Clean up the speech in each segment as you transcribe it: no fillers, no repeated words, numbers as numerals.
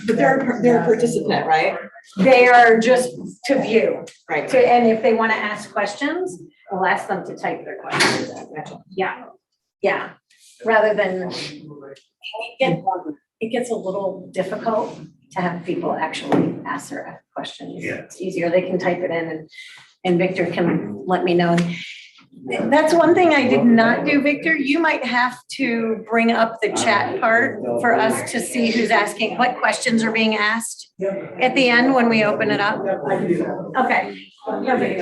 But they're a participant, right? They are just to view, Right. and if they want to ask questions, we'll ask them to type their questions in. Yeah, yeah, rather than, it gets a little difficult to have people actually ask their questions. Yeah. It's easier, they can type it in and Victor can let me know. That's one thing I did not do, Victor. You might have to bring up the chat part for us to see who's asking, what questions are being asked at the end when we open it up. Okay. Perfect.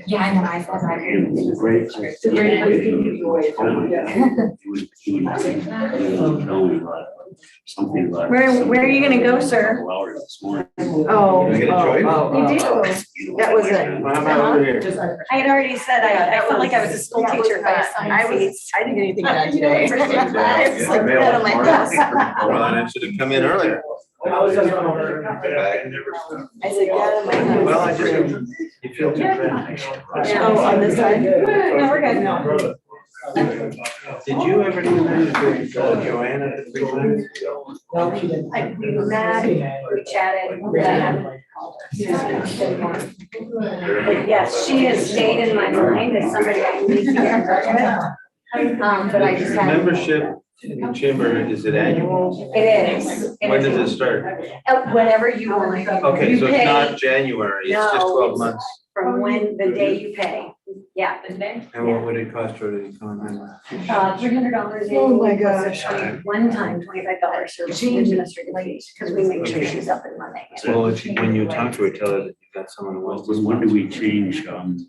Yeah, I know, I thought I. It's a great place. It's a great place to be. Something about. Where are you gonna go, sir? Oh. You get a choice? You do. That was it. Well, I'm out over here. I had already said, I felt like I was a school teacher by I didn't get anything done today. Yeah. I was like, out of my house. Well, I should have come in earlier. I said, get out of my house. Well, I just, you feel too bad. Oh, on this side? No, we're good. Did you ever do that with Joanna at the time? We met, we chatted, but I haven't called her. But yes, she has stayed in my mind as somebody I need to get in touch with. But I just haven't. Membership in the chamber, is it annual? It is. When does it start? Whenever you want. Okay, You so it's pay not January, it's just No. 12 months. From when, the day you pay. Yeah. And what would it cost her to become a member? $300 Oh my annually plus gosh. a one time $25 service and administrative fees, because we make sure she's up and running. Well, if you, when you talk to her, tell her that you've got someone who wants this. When do we change, times?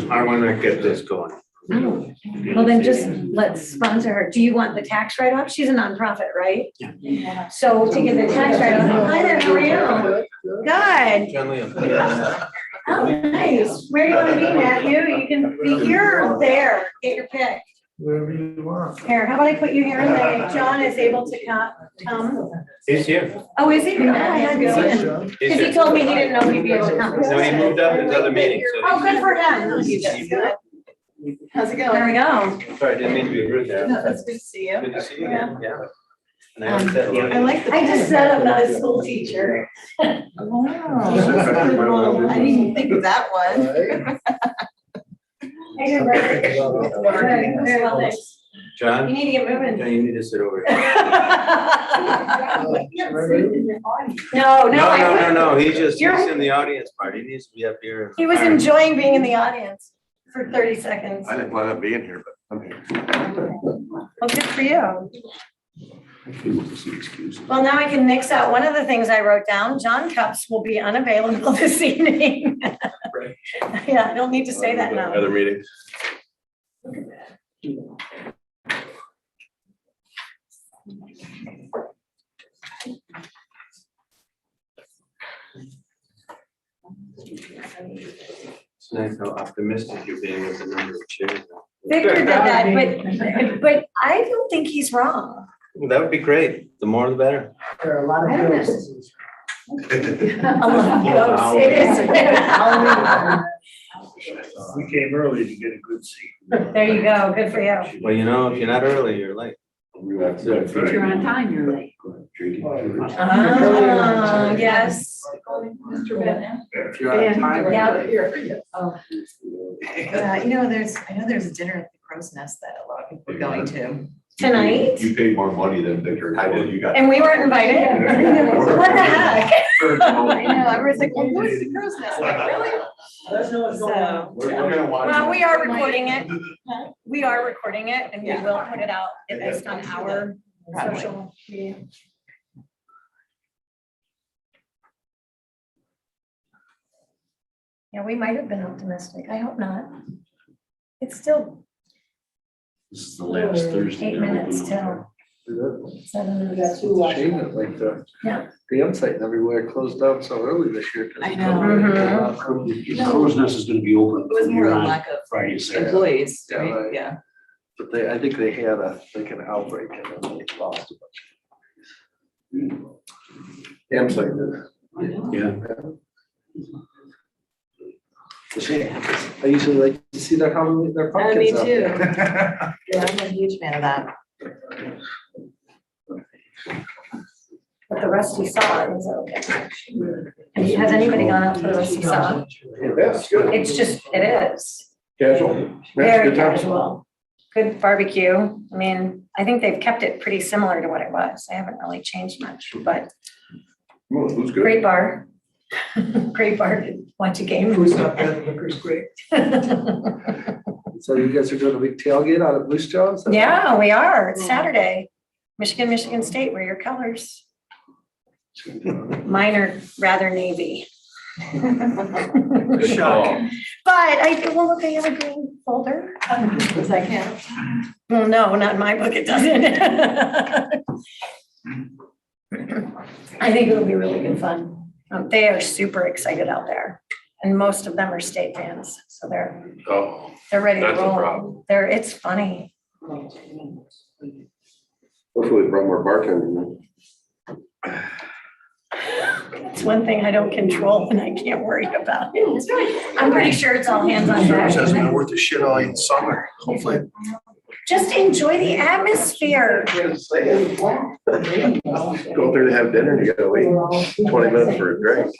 I wanna get this going. Well, then just let's sponsor her. Do you want the tax write-off? She's a nonprofit, right? Yeah. So to get the tax write-off, hi there, how are you? Good. John Liam. Oh, nice. Where do you want to be, Matthew? You can be here or there. Get your pick. Wherever you want. Here, how about I put you here and then if John is able to come? He's here. Oh, is he? Oh, I hadn't seen him. He's Because he here. told me he didn't know he'd be able to come. No, he moved up into other meetings, so. Oh, good for him. he's- How's it There going? we go. Sorry, didn't mean to be rude there. No, that's good to see you. Good to see you again, yeah. And I haven't said hello. I like the. I just said I'm not a school teacher. Wow. That's a good one. I didn't even think of that one. I did right. Very well, thanks. You John, need to get moving. you need to sit over here. No, No, he's just, You're- he's in the audience part, he needs to be up here. He was enjoying being in the audience for 30 seconds. I didn't plan on being here, but I'm here. Well, good for you. I came up with some excuses. Well, now I can mix out one of the things I wrote down. John Cups will be unavailable this evening. Yeah, I don't need to say that now. Other meetings. It's nice how optimistic you're being with the number of chairs. Victor did that, but I don't think he's wrong. That would be great, the more the better. I don't know. A lot of ghosts, it is. We came early to get a good seat. There you go, good for you. Well, you know, if you're not early, you're late. If you're on time, you're late. Ah, yes. you're on time. Yeah. Yeah, I know there's a dinner at the Crow's Nest that a lot of people are going to. Tonight, You paid more money than Victor. I did, you got. and we weren't invited. What the heck? I know, everyone's like, well, what's the Crow's Nest? Like, really? So, We're gonna watch. Well, we are recording it. We are recording it and we will put it out based on our social media. Yeah, we might have been optimistic. I hope not. It's still This is the last Thursday. 8 minutes till 7. Shame that like Yeah. the site and everywhere closed down so early this year. I know. Mhm. Crow's Nest is gonna be open. It was from more here a on lack of Friday, Saturday. employees, Yeah, right? right. Yeah. But I think they had an outbreak and then they lost a bunch. Dam site did. Yeah. I usually like to see their pumpkins up there. Yeah, I'm a huge fan of that. But the rusty saw is okay. Has anybody gone out for the rusty saw? Yeah, it's good. It's just, it is. Casual. Very Good time. casual. Good barbecue. I mean, I think they've kept it pretty similar to what it was. They haven't really changed much, but Well, it was good. great bar. Great bar to watch a game. Food's not bad, liquor's great. So you guys are doing a big tailgate out of Moose Jaw? Is that- Yeah, we are. It's Saturday. Michigan State, wear your colors. Mine are rather navy. Shocking. But well, they have a green folder. Does that count? Well, no, not in my book, it doesn't. I think it'll be really good fun. They are super excited out there. And most of them are state fans, so they're Oh, ready to That's a roll. problem. It's funny. hopefully brought more bartending. It's one thing I don't control and I can't worry about it. I'm pretty sure it's all hands on deck. Hasn't been worth the shit all summer, hopefully. Just enjoy the atmosphere. Go up there to have dinner, you gotta wait 20 minutes for a drink.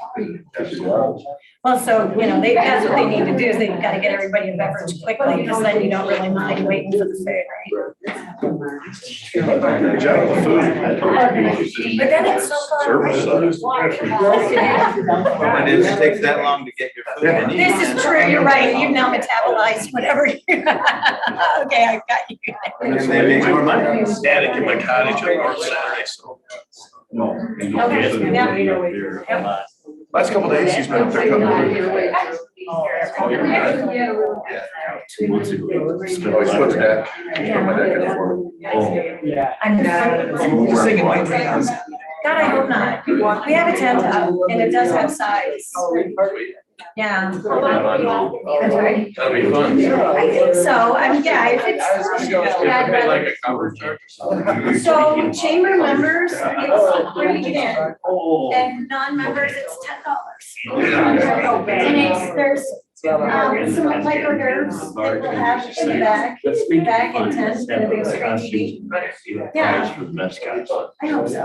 Well, so, that's what they need to do is they've got to get everybody a beverage quickly because then you don't really mind waiting for the food, right? Good job with the food. But then it's so far away. Service sucks. And it takes that long to get your food. Yeah. This is true, you're right. You've now metabolized whatever you. Okay, I've got you. And then they make more money. Static in my cottage on North Saturday, so. Okay, yeah. Last couple days, he's been up there cutting wood. 2 months ago. Always puts that. My dad got it for me. I'm Just thinking my house. God, I hope not. We have a tent up and it does have size. Yeah. That's right. That'll be fun. I think so. If it's. Yeah, I'd rather- a cover charge or something. So chamber members, it's pretty thin, and non-members, it's $10. And there's some like hors d'oeuvres that we'll have in the back and tent, and a big screen TV. Yeah. For the best guys. I hope so. I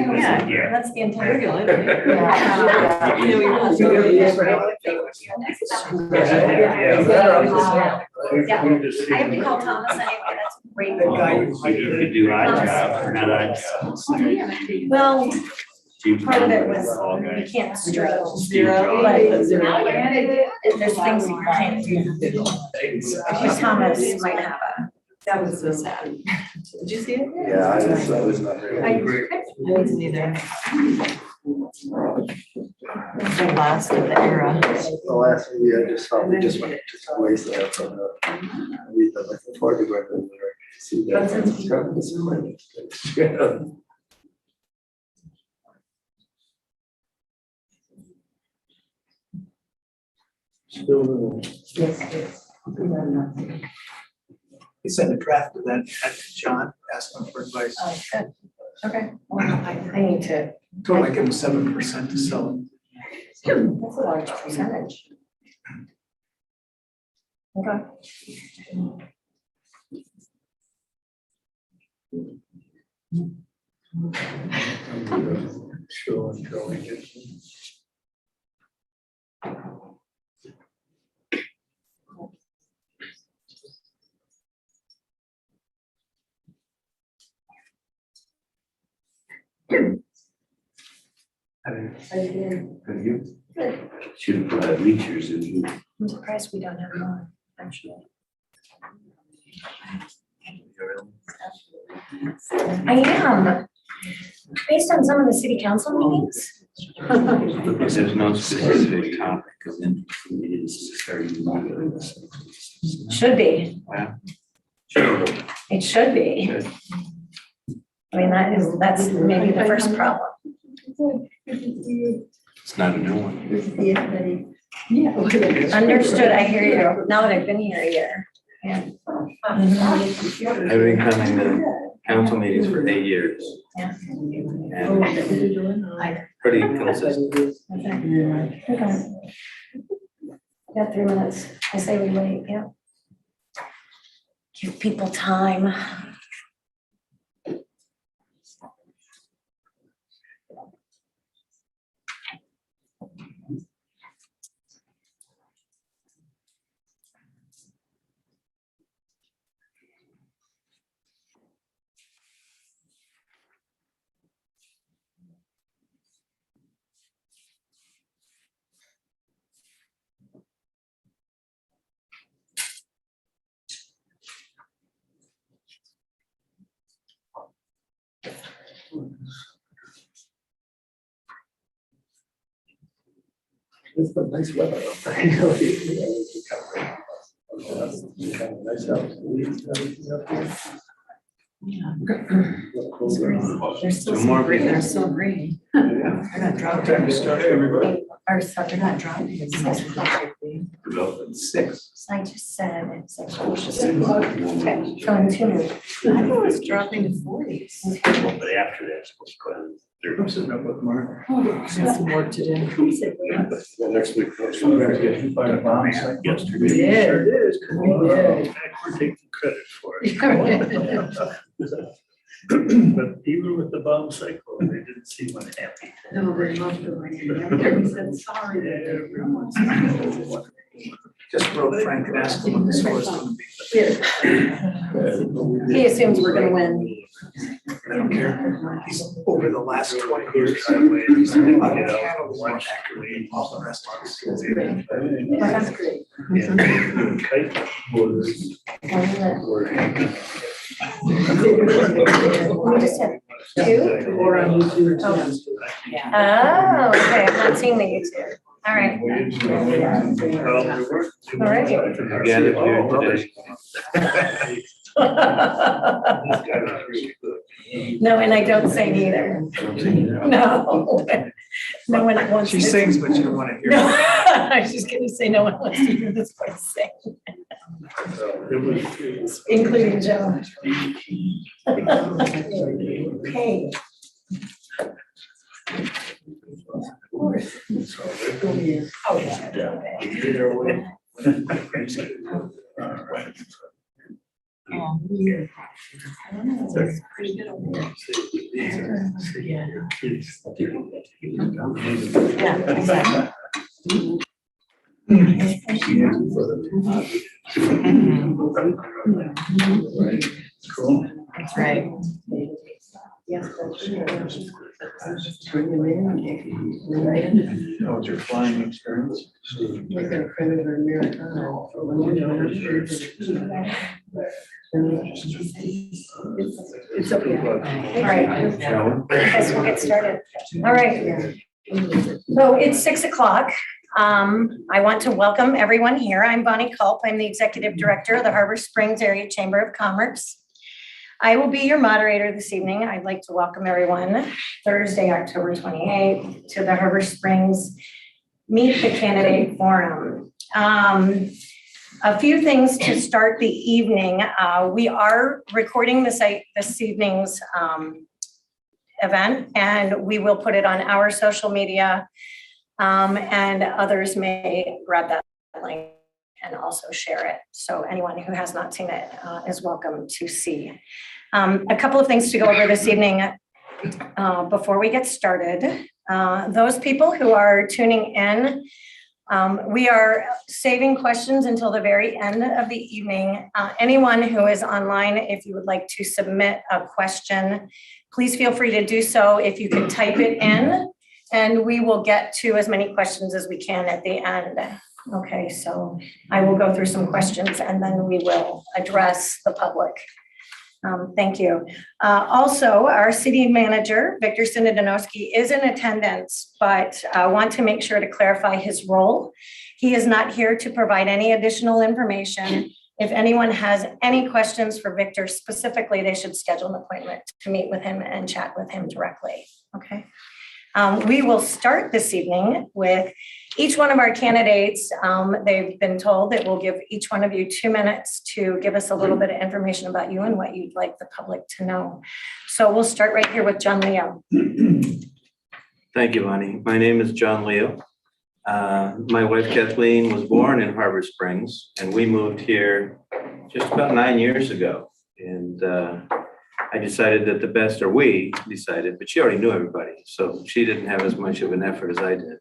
hope so. Yeah. That's the intent. Yeah. I have to call Thomas anyway, that's great. You could do odd jobs or not odd jobs. Well, Steve part of it Jobs, all was, you guys. can't stretch. Steve Jobs. But there's things you can't do. Because Thomas might have a. That was so sad. Did you see it? Yeah, I was not very. I didn't either. The last of the era. The last movie I just saw, we just went to waste there from the, we did like a 40 grand and see that. It's kind of disappointing. Yeah. Still. He sent a draft of that to John, asked him for advice. Oh, good. Okay. Well, I need to. Told I give him 7% to sell it. That's a large percentage. Okay. Sure, until we get. Should have put bleachers in. I'm surprised we don't have more, actually. I am. Based on some of the city council meetings. Because there's no specific topic, because then it's starting. Should be. Sure. It should be. Good. I mean, that's maybe the first problem. It's not a new one. Understood, I hear you. Now that I've been here a year. Yeah. I've been coming to council meetings for 8 years. Yeah. And pretty consistent. Okay. Got 3 minutes. I say we wait, yeah. Give people time. It's been nice weather. Out there, you know, it's kind of nice out. Leaves and everything up there. Look closer. They're still Two so more green, they're minutes. so green. Yeah. They're not dropping. Time to start, everybody. Or so they're not dropping. It's just- 6. I just said it's like. Okay, so in 2 minutes. I thought it was dropping to 40s. But after that, it's supposed to go down to I'm sitting up with Mark. Got some work to do. Yeah, next week. We gotta get you by the bomb site. yesterday. Yeah. Sure it is. 'Cause we Yeah. We're taking credit for it. But even with the bomb cycle, they didn't seem unhappy. No, they loved the rain. Everybody said sorry. Just wrote Frank and asked him what the score is gonna be. He assumes we're gonna win. I don't care. He's over the last 20 years. He's been, one accolade, all the rest of it. That's great. Yeah. Kite was. We just have 2? Or on YouTube. Oh, okay, I'm not seeing the YouTube. All right. Again, if you're today. No, and I don't sing either. No. No one wants to. She sings, but you don't want to hear No, it. I was just gonna say, no one wants to hear this voice sing, It was. including Joe. Okay. Oh, yeah. It's pretty good over there. Yeah, exactly. Cool. That's right. Bring them in. How was your flying experience? Like an accredited Americano. It's okay. All right, I guess we'll get started. All right. So it's 6 o'clock. I want to welcome everyone here. I'm Bonnie Culp. I'm the Executive Director of the Harbor Springs Area Chamber of Commerce. I will be your moderator this evening. I'd like to welcome everyone Thursday, October 28th to the Harbor Springs Meet the Candidate Forum. A few things to start the evening. We are recording this evening's event, and we will put it on our social media, and others may grab that link and also share it. So anyone who has not seen it is welcome to see. A couple of things to go over this evening before we get started. Those people who are tuning in, we are saving questions until the very end of the evening. Anyone who is online, if you would like to submit a question, please feel free to do so. If you can type it in, and we will get to as many questions as we can at the end. Okay, so I will go through some questions and then we will address the public. Thank you. Also, our city manager, Victor Sinodinowski, is in attendance, but I want to make sure to clarify his role. He is not here to provide any additional information. If anyone has any questions for Victor specifically, they should schedule an appointment to meet with him and chat with him directly, okay? We will start this evening with each one of our candidates. They've been told that we'll give each one of you 2 minutes to give us a little bit of information about you and what you'd like the public to know. So we'll start right here with John Leo. Thank you, Bonnie. My name is John Leo. My wife Kathleen was born in Harbor Springs, and we moved here just about 9 years ago. And I decided that we decided, but she already knew everybody, so she didn't have as much of an effort as I did,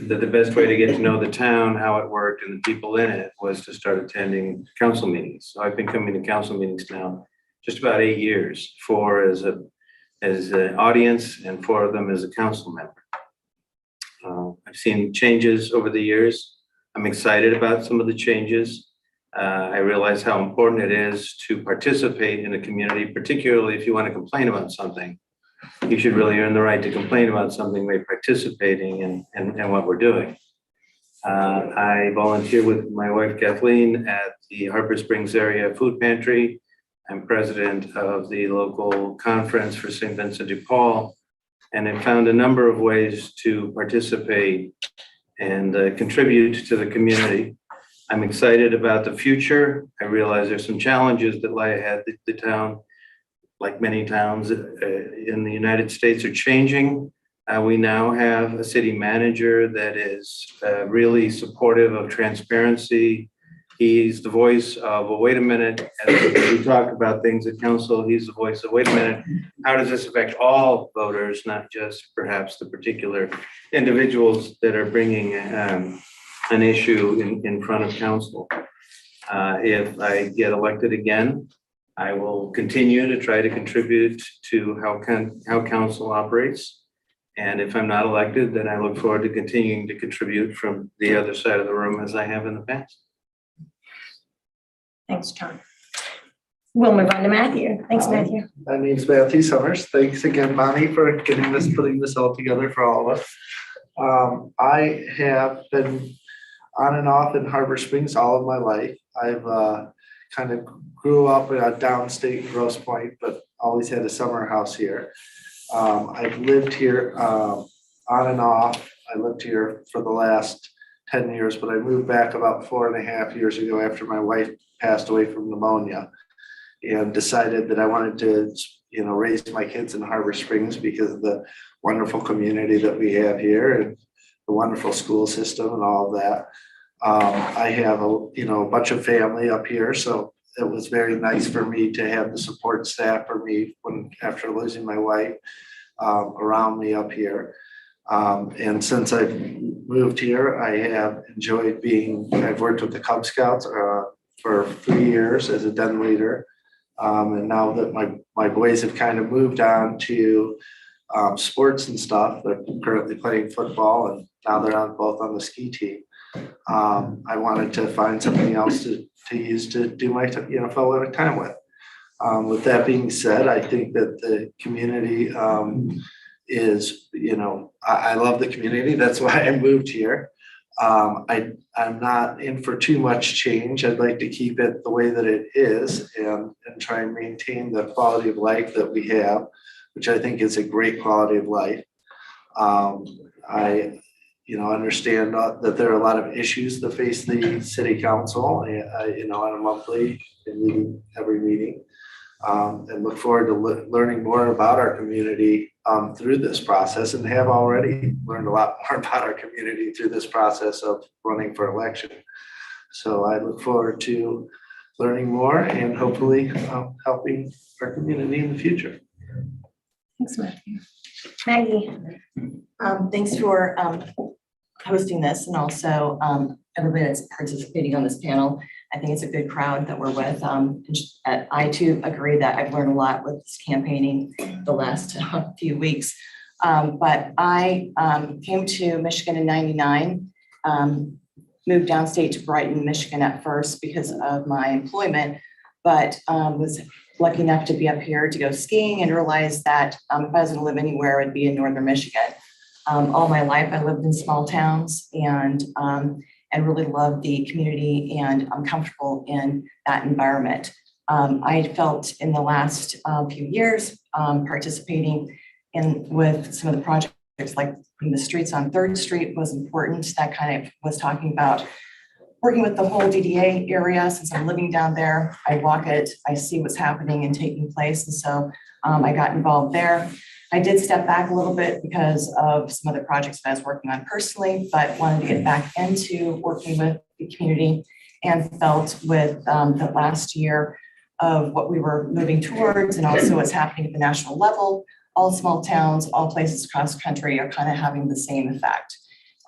that the best way to get to know the town, how it worked, and the people in it was to start attending council meetings. So I've been coming to council meetings now just about 8 years, 4 as an audience and 4 of them as a council member. I've seen changes over the years. I'm excited about some of the changes. I realize how important it is to participate in a community, particularly if you want to complain about something. You should really earn the right to complain about something by participating in what we're doing. I volunteer with my wife Kathleen at the Harbor Springs Area Food Pantry. I'm president of the local conference for St. Vincent de Paul, and I found a number of ways to participate and contribute to the community. I'm excited about the future. I realize there's some challenges that lie ahead. The town, like many towns in the United States, are changing. We now have a city manager that is really supportive of transparency. He's the voice of, well, wait a minute, as we talk about things at council, he's the voice of, wait a minute, how does this affect all voters, not just perhaps the particular individuals that are bringing an issue in front of council. If I get elected again, I will continue to try to contribute to how council operates. And if I'm not elected, then I look forward to continuing to contribute from the other side of the room as I have in the past. Thanks, John. We'll move on to Matthew. Thanks, Matthew. My name's Matthew Summers. Thanks again, Bonnie, for putting this all together for all of us. I have been on and off in Harbor Springs all of my life. I've kind of grew up in a downstate in Grosse Pointe, but always had a summer house here. I've lived here on and off. I lived here for the last 10 years, but I moved back about 4.5 years ago after my wife passed away from pneumonia, and decided that I wanted to, raise my kids in Harbor Springs because of the wonderful community that we have here and the wonderful school system and all of that. I have a bunch of family up here, so it was very nice for me to have the support staff for me after losing my wife around me up here. And since I've moved here, I have enjoyed I've worked with the Cub Scouts for 3 years as a den leader. And now that my boys have kind of moved on to sports and stuff, they're currently playing football, and now they're both on the ski team. I wanted to find something else to use to do my fellow time with. With that being said, I think that the community is, I love the community. That's why I moved here. I'm not in for too much change. I'd like to keep it the way that it is and try and maintain the quality of life that we have, which I think is a great quality of life. I understand that there are a lot of issues that face the city council, on a monthly meeting, every meeting, and look forward to learning more about our community through this process, and have already learned a lot more about our community through this process of running for election. So I look forward to learning more and hopefully helping our community in the future. Thanks, Matthew. Maggie. Thanks for hosting this, and also everybody that's participating on this panel. I think it's a good crowd that we're with. I too agree that I've learned a lot with this campaigning the last few weeks. But I came to Michigan in '99, moved downstate to Brighton, Michigan at first because of my employment, but was lucky enough to be up here to go skiing and realized that if I was going to live anywhere, it would be in northern Michigan. All my life, I lived in small towns and really loved the community, and I'm comfortable in that environment. I felt in the last few years participating with some of the projects, like putting the streets on 3rd Street was important. That kind of was talking about working with the whole DDA area, since I'm living down there, I walk it, I see what's happening and taking place, and so I got involved there. I did step back a little bit because of some other projects that I was working on personally, but wanted to get back into working with the community and felt with the last year of what we were moving towards and also what's happening at the national level, all small towns, all places across the country are kind of having the same effect.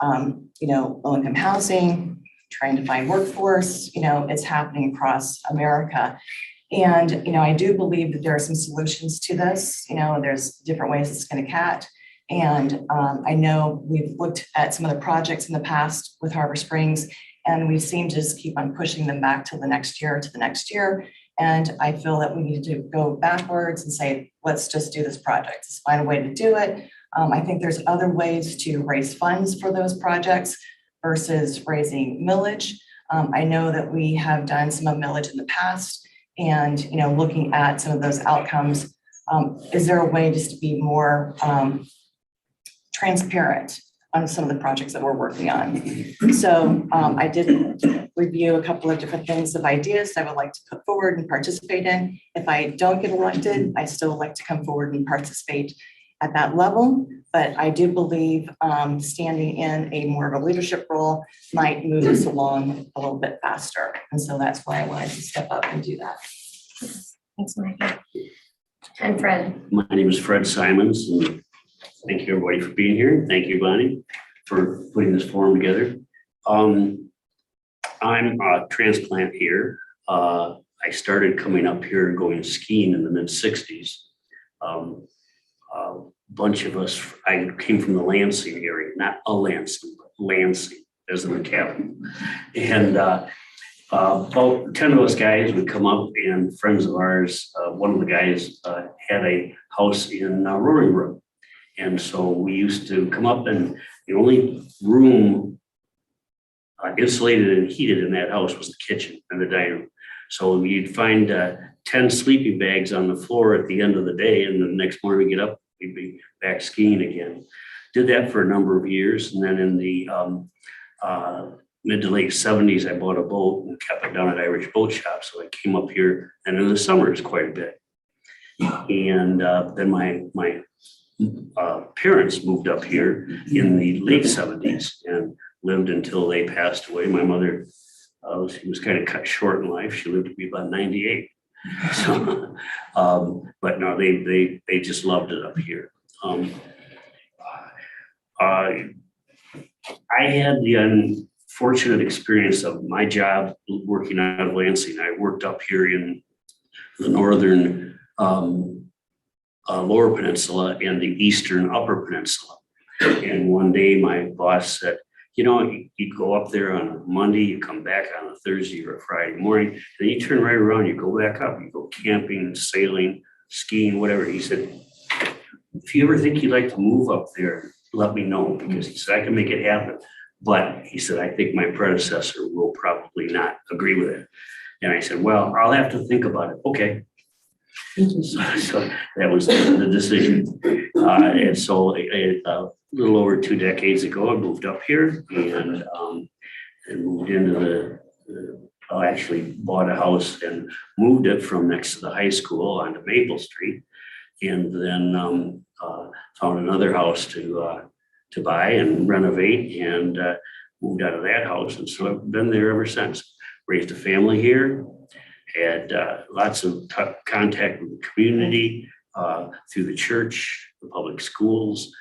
Low-income housing, trying to find workforce, it's happening across America. And, I do believe that there are some solutions to this, there's different ways it's going to cat. And I know we've looked at some of the projects in the past with Harbor Springs, and we seem to just keep on pushing them back to the next year. And I feel that we need to go backwards and say, let's just do this project. Let's find a way to do it. I think there's other ways to raise funds for those projects versus raising millage. I know that we have done some of millage in the past and, looking at some of those outcomes, is there a way just to be more transparent on some of the projects that we're working on? So I did review a couple of different things of ideas I would like to put forward and participate in. If I don't get elected, I still like to come forward and participate at that level. But I do believe standing in a more of a leadership role might move us along a little bit faster. And so that's why I wanted to step up and do that. Thanks, Mike. And Fred. My name is Fred Simons, and thank you everybody for being here. Thank you, Bonnie, for putting this forum together. I'm a transplant here. I started coming up here going skiing in the mid-60s. A bunch of us, I came from the Lansing area, not a Lansing, but Lansing as in the capital. And about 10 of us guys would come up, and friends of ours, one of the guys had a house in Roaring Brook. And so we used to come up, and the only room insulated and heated in that house was the kitchen and the dining room. So you'd find 10 sleeping bags on the floor at the end of the day, and the next morning we get up, we'd be back skiing again. Did that for a number of years, and then in the mid to late 70s, I bought a boat and kept it down at Irish Boat Shop. So I came up here, and in the summers quite a bit. And then my parents moved up here in the late 70s and lived until they passed away. My mother, she was kind of cut short in life. She lived to be about 98. So, but no, they just loved it up here. I had the unfortunate experience of my job working out of Lansing. I worked up here in the northern Lower Peninsula and the eastern Upper Peninsula. And one day my boss said, you go up there on a Monday, you come back on a Thursday or a Friday morning, then you turn right around, you go back up, you go camping, sailing, skiing, whatever. He said, if you ever think you'd like to move up there, let me know, because he said, I can make it happen. But he said, I think my predecessor will probably not agree with it. And I said, well, I'll have to think about it. Okay. So that was the decision. And so a little over 2 decades ago, I moved up here and moved into I actually bought a house and moved it from next to the high school onto Maple Street, and then found another house to buy and renovate, and moved out of that house. And so I've been there ever since. Raised a family here, had lots of contact with the community through the church, the public schools,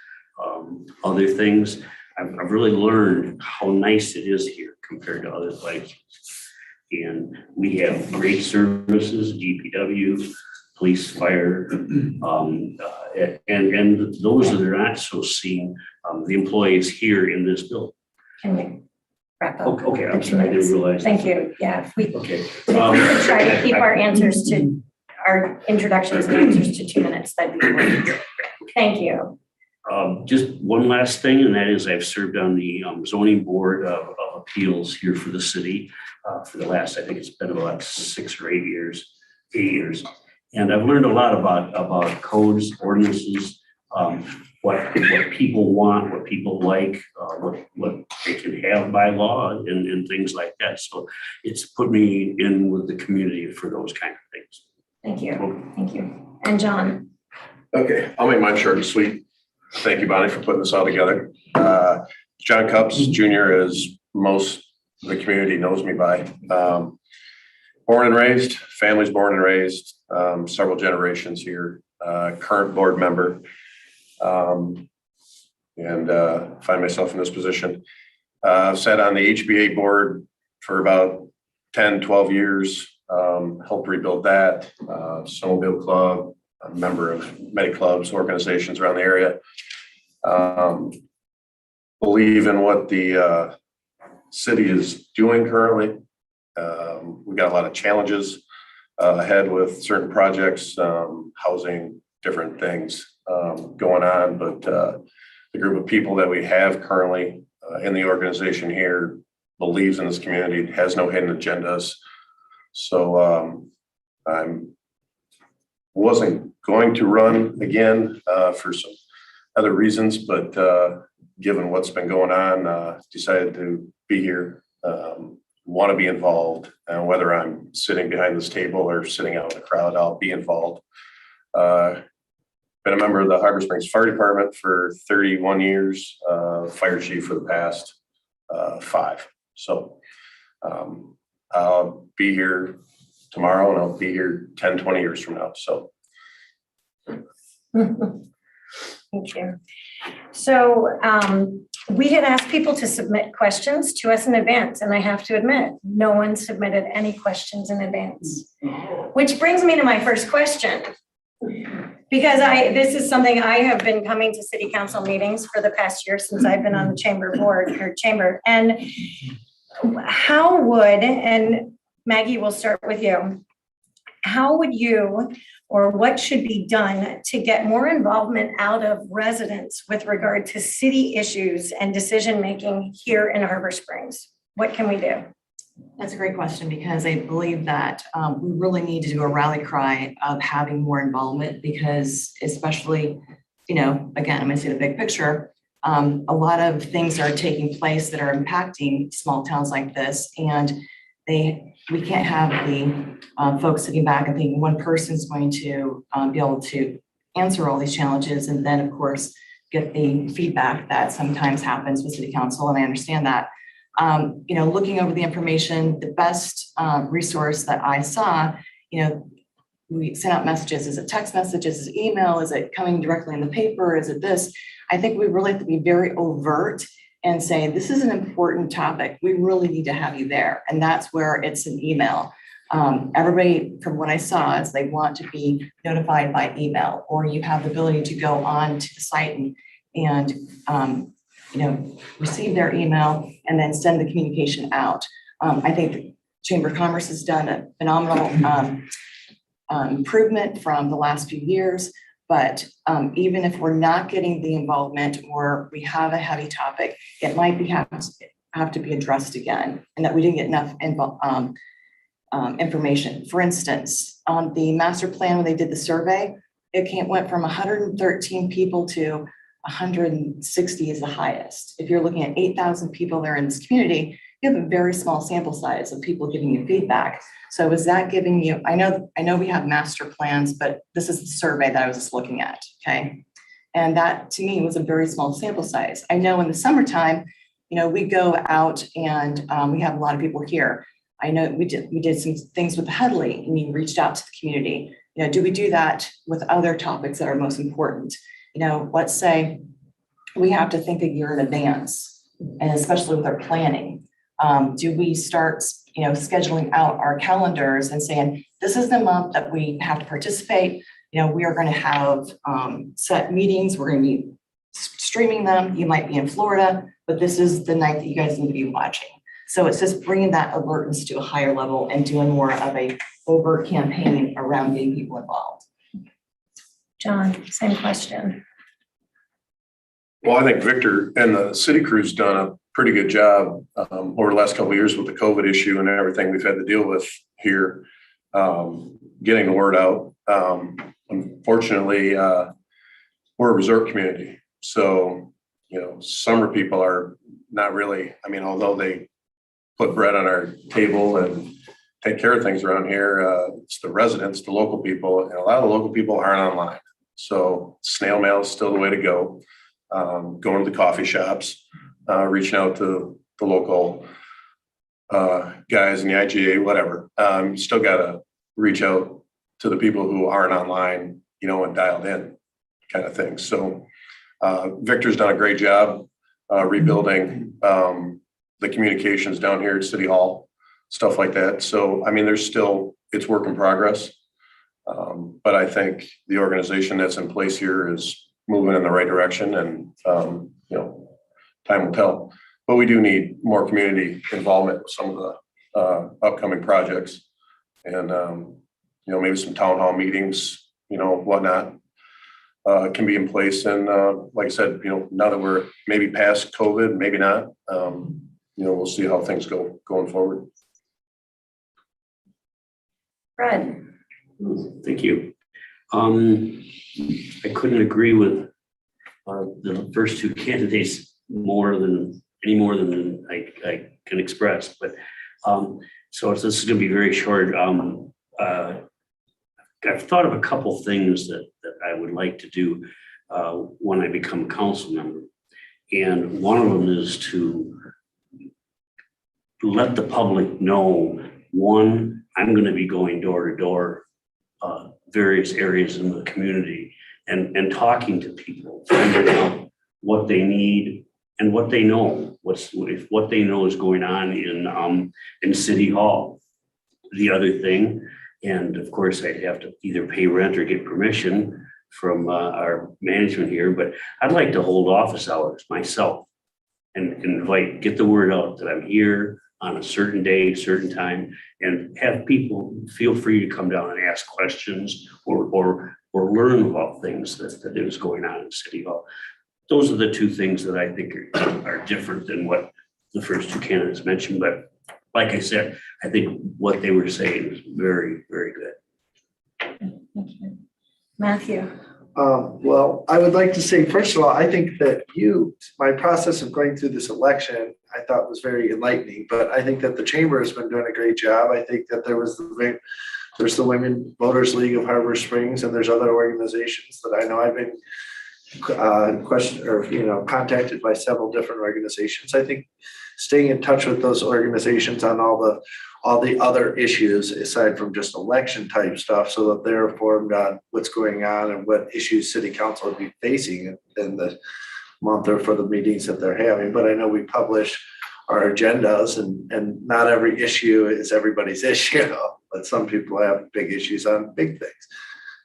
other things. I've really learned how nice it is here compared to other places. And we have great services, DPW, police, fire, and those that are not so seen, the employees here in this building. Can we wrap up? Okay, I'm sorry, I didn't realize. Thank you. Yeah, if we Okay. if we could try to keep our answers to, our introductions and answers to 2 minutes, that'd be great. Thank you. Just one last thing, and that is I've served on the zoning board of appeals here for the city for the last, I think it's been about 6 or 8 years, 8 years. And I've learned a lot about codes, ordinances, what people want, what people like, what they can have by law and things like that. So it's put me in with the community for those kind of things. Thank you, thank you. And John? Okay, I'll make mine short and sweet. Thank you, Bonnie, for putting this all together. John Cups Jr., as most of the community knows me by. Born and raised, family's born and raised, several generations here, current board member. And find myself in this position. I've sat on the HBA board for about 10, 12 years, helped rebuild that, snowmobile club, a member of many clubs, organizations around the area. Believe in what the city is doing currently. We've got a lot of challenges ahead with certain projects, housing, different things going on, but the group of people that we have currently in the organization here believes in this community, has no hidden agendas. So I wasn't going to run again for some other reasons, but given what's been going on, decided to be here, want to be involved, and whether I'm sitting behind this table or sitting out in the crowd, I'll be involved. Been a member of the Harbor Springs Fire Department for 31 years, fire chief for the past 5. So I'll be here tomorrow and I'll be here 10, 20 years from now. So. Thank you. So we had asked people to submit questions to us in advance, and I have to admit, no one submitted any questions in advance. Which brings me to my first question. Because this is something I have been coming to city council meetings for the past year since I've been on the chamber board or chamber. And how would, and Maggie, we'll start with you. How would you, or what should be done to get more involvement out of residents with regard to city issues and decision-making here in Harbor Springs? What can we do? That's a great question, because I believe that we really need to do a rally cry of having more involvement, because especially, again, I'm gonna say the big picture. A lot of things are taking place that are impacting small towns like this, and we can't have the folks sitting back and thinking one person's going to be able to answer all these challenges, and then of course get the feedback that sometimes happens with city council, and I understand that. Looking over the information, the best resource that I saw, we sent out messages. Is it text messages? Is it email? Is it coming directly in the paper? Is it this? I think we really have to be very overt and say, this is an important topic. We really need to have you there. And that's where it's an email. Everybody, from what I saw, is they want to be notified by email, or you have the ability to go on to the site and receive their email and then send the communication out. I think the Chamber of Commerce has done a phenomenal improvement from the last few years, but even if we're not getting the involvement, or we have a heavy topic, it might have to be addressed again, and that we didn't get enough information. For instance, on the master plan, when they did the survey, it went from 113 people to 160 is the highest. If you're looking at 8,000 people there in this community, you have a very small sample size of people giving you feedback. So is that giving you, I know we have master plans, but this is the survey that I was just looking at, okay? And that to me was a very small sample size. I know in the summertime, we go out and we have a lot of people here. I know we did some things with the Headley, and we reached out to the community. Do we do that with other topics that are most important? Let's say we have to think a year in advance, and especially with our planning. Do we start, scheduling out our calendars and saying, this is the month that we have to participate. We are going to have set meetings. We're going to be streaming them. You might be in Florida, but this is the night that you guys need to be watching. So it's just bringing that alertness to a higher level and doing more of a overt campaign around getting people involved. John, same question. Well, I think Victor and the city crew's done a pretty good job over the last couple of years with the COVID issue and everything we've had to deal with here, getting the word out. Unfortunately, we're a resort community. So, summer people are not really, I mean, although they put bread on our table and take care of things around here, it's the residents, the local people, and a lot of the local people aren't online. So snail mail is still the way to go. Going to the coffee shops, reaching out to the local guys in the IGA, whatever. Still gotta reach out to the people who aren't online, and dialed in kind of thing. So Victor's done a great job rebuilding the communications down here at City Hall, stuff like that. So, I mean, it's work in progress. But I think the organization that's in place here is moving in the right direction, and, time will tell. But we do need more community involvement with some of the upcoming projects, and, maybe some town hall meetings, whatnot, can be in place. And like I said, now that we're maybe past COVID, maybe not, we'll see how things go going forward. Fred. Thank you. I couldn't agree with the first two candidates any more than I can express, but so this is going to be very short. I've thought of a couple things that I would like to do when I become a council member. And one of them is to let the public know, one, I'm going to be going door to door, various areas in the community, and talking to people, finding out what they need and what they know, what they know is going on in City Hall. The other thing, and of course, I'd have to either pay rent or get permission from our management here, but I'd like to hold office hours myself and get the word out that I'm here on a certain day, certain time, and have people feel free to come down and ask questions or learn about things that is going on in City Hall. Those are the two things that I think are different than what the first two candidates mentioned, but like I said, I think what they were saying is very, very good. Thank you. Matthew. Well, I would like to say, first of all, I think that my process of going through this election, I thought was very enlightening, but I think that the chamber has been doing a great job. I think that there's the Women Voters League of Harbor Springs, and there's other organizations that I know. I've been contacted by several different organizations. I think staying in touch with those organizations on all the other issues aside from just election type stuff, so that they're informed on what's going on and what issues city council would be facing in the month or for the meetings that they're having. But I know we publish our agendas, and not every issue is everybody's issue, but some people have big issues on big things.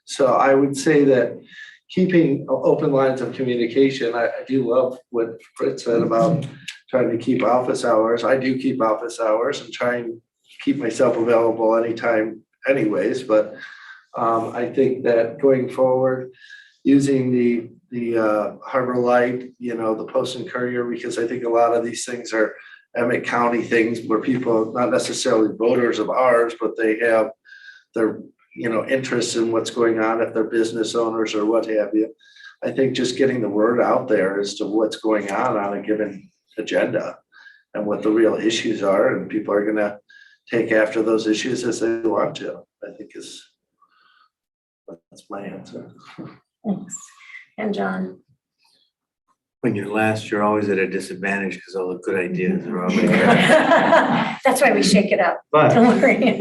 So I would say that keeping open lines of communication, I do love what Fritz said about trying to keep office hours. I do keep office hours and try and keep myself available anytime anyways, but I think that going forward, using the Harbor Light, the Post and Courier, because I think a lot of these things are Emmett County things where people, not necessarily voters of ours, but they have their interests in what's going on, if they're business owners or what have you. I think just getting the word out there as to what's going on a given agenda and what the real issues are, and people are going to take after those issues as they want to, I think that's my answer. Thanks. And John. When you're last, you're always at a disadvantage because all the good ideas are already there. That's why we shake it up. But, Don't worry.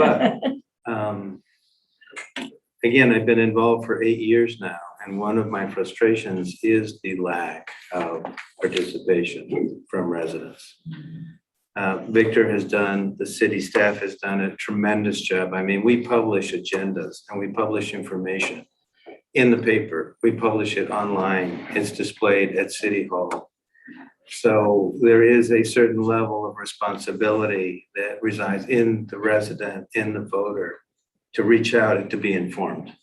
again, I've been involved for 8 years now, and one of my frustrations is the lack of participation from residents. Victor has done, the city staff has done a tremendous job. I mean, we publish agendas and we publish information in the paper. We publish it online. It's displayed at City Hall. So there is a certain level of responsibility that resides in the resident, in the voter, to reach out and to be informed.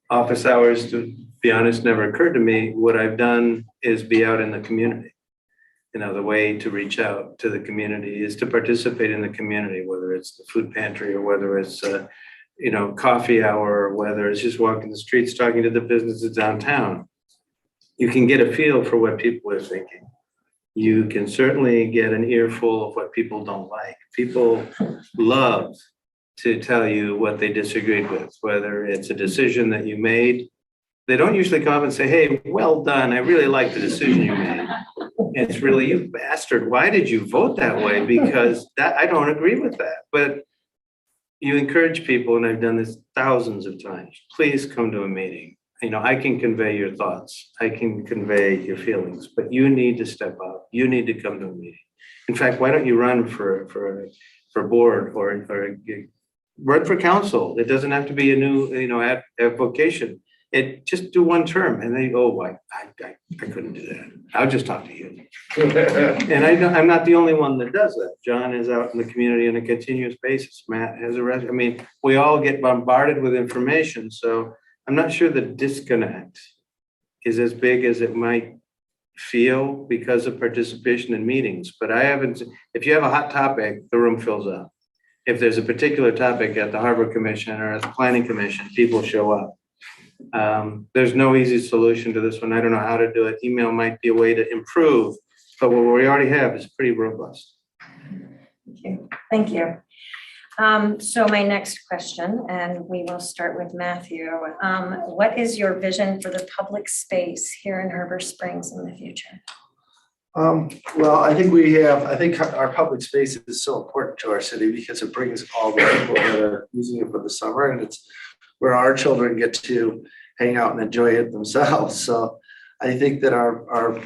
Office hours, to be honest, never occurred to me. What I've done is be out in the community. The way to reach out to the community is to participate in the community, whether it's the food pantry or whether it's, coffee hour, or whether it's just walking the streets, talking to the businesses downtown. you can get a feel for what people are thinking. You can certainly get an earful of what people don't like. People love to tell you what they disagreed with, whether it's a decision that you made. They don't usually come up and say, hey, well done, I really like the decision you made. It's really, you bastard, why did you vote that way? Because that, I don't agree with that. But you encourage people, and I've done this thousands of times, please come to a meeting. You know, I can convey your thoughts, I can convey your feelings, but you need to step up. You need to come to a meeting. In fact, why don't you run for board or run for council? It doesn't have to be a new, you know, vocation. It just do one term and they, oh, I couldn't do that. I'll just talk to you. And I'm not the only one that does that. John is out in the community on a continuous basis. Matt has I mean, we all get bombarded with information. So I'm not sure the disconnect is as big as it might feel because of participation in meetings. But if you have a hot topic, the room fills up. If there's a particular topic at the Harbor Commission or at the Planning Commission, people show up. There's no easy solution to this one. I don't know how to do it. Email might be a way to improve, but what we already have is pretty robust. Thank you. So my next question, and we will start with Matthew. What is your vision for the public space here in Harbor Springs in the future? Well, I think our public space is so important to our city because it brings all the people that are using it for the summer, and it's where our children get to hang out and enjoy it themselves. So I think that our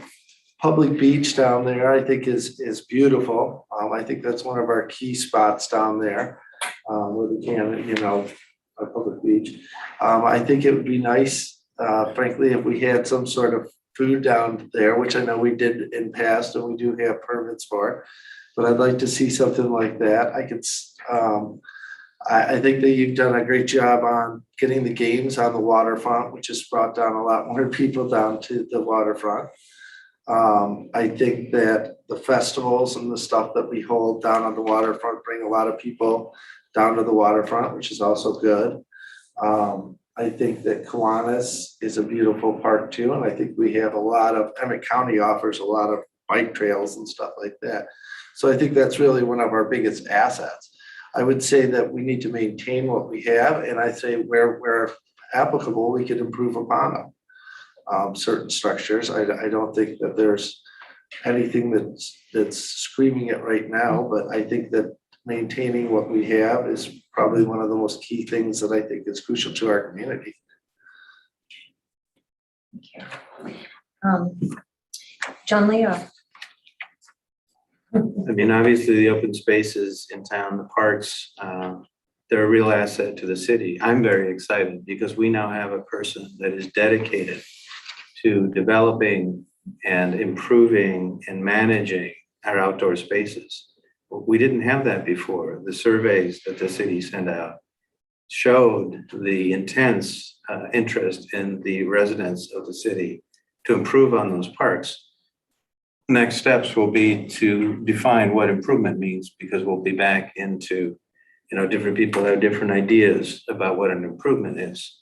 public beach down there, I think is beautiful. I think that's one of our key spots down there where we can, you know, our public beach. I think it would be nice, frankly, if we had some sort of food down there, which I know we did in past and we do have permits for, but I'd like to see something like that. I think that you've done a great job on getting the games on the waterfront, which has brought down a lot more people down to the waterfront. I think that the festivals and the stuff that we hold down on the waterfront bring a lot of people down to the waterfront, which is also good. I think that Kiwanis is a beautiful park too, and I think we have Emmett County offers a lot of bike trails and stuff like that. So I think that's really one of our biggest assets. I would say that we need to maintain what we have, and I say where applicable, we could improve upon them. Certain structures, I don't think that there's anything that's screaming it right now, but I think that maintaining what we have is probably one of the most key things that I think is crucial to our community. Thank you. John Leo. I mean, obviously the open spaces in town, the parks, they're a real asset to the city. I'm very excited because we now have a person that is dedicated to developing and improving and managing our outdoor spaces. We didn't have that before. The surveys that the city sent out showed the intense interest in the residents of the city to improve on those parks. Next steps will be to define what improvement means, because we'll be back into, you know, different people have different ideas about what an improvement is.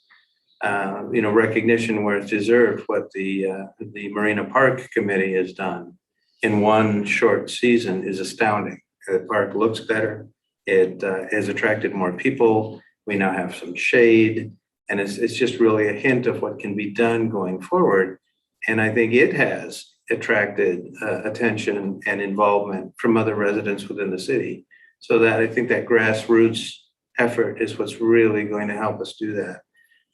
You know, recognition where it's deserved, what the Marina Park Committee has done in one short season is astounding. The park looks better. It has attracted more people. We now have some shade, and it's just really a hint of what can be done going forward. And I think it has attracted attention and involvement from other residents within the city. So that I think that grassroots effort is what's really going to help us do that.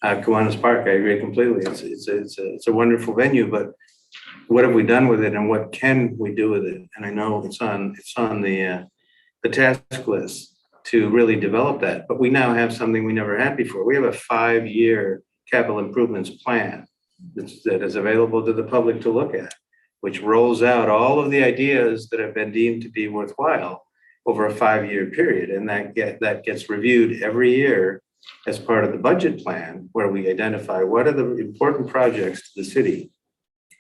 Kiwanis Park, I agree completely. It's a wonderful venue, but what have we done with it and what can we do with it? And I know it's on the task list to really develop that, but we now have something we never had before. We have a 5-year capital improvements plan that is available to the public to look at, which rolls out all of the ideas that have been deemed to be worthwhile over a 5-year period. And that gets reviewed every year as part of the budget plan, where we identify what are the important projects to the city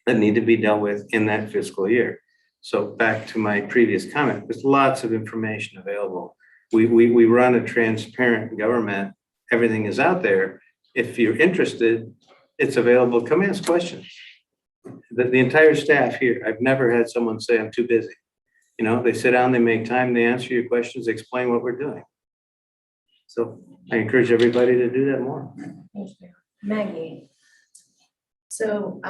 that need to be dealt with in that fiscal year. So back to my previous comment, there's lots of information available. We run a transparent government. Everything is out there. If you're interested, it's available. Come ask questions. the entire staff here, I've never had someone say I'm too busy. You know, they sit down, they make time, they answer your questions, they explain what we're doing. So I encourage everybody to do that more. Maggie. So,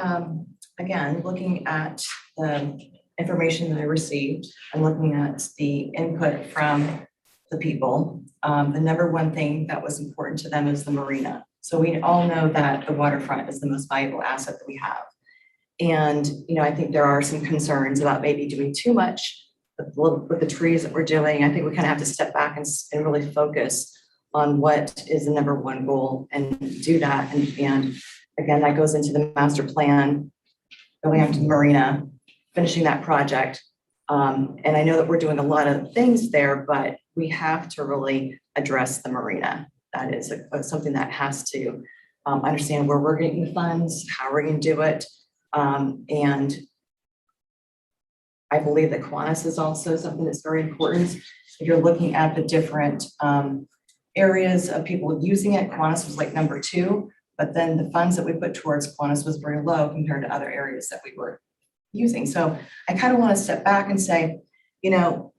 again, looking at the information that I received, and looking at the input from the people, the number one thing that was important to them is the marina. So we all know that the waterfront is the most valuable asset that we have. And, you know, I think there are some concerns about maybe doing too much with the trees that we're doing. I think we kind of have to step back and really focus on what is the number one goal and do that. And again, that goes into the master plan, going on to the marina, finishing that project. And I know that we're doing a lot of things there, but we have to really address the marina. That is something that has to understand where we're getting the funds, how we're going to do it. And I believe that Kiwanis is also something that's very important. If you're looking at the different areas of people using it, Kiwanis was like number 2, but then the funds that we put towards Kiwanis was very low compared to other areas that we were using. So I kind of want to step back and say, you know,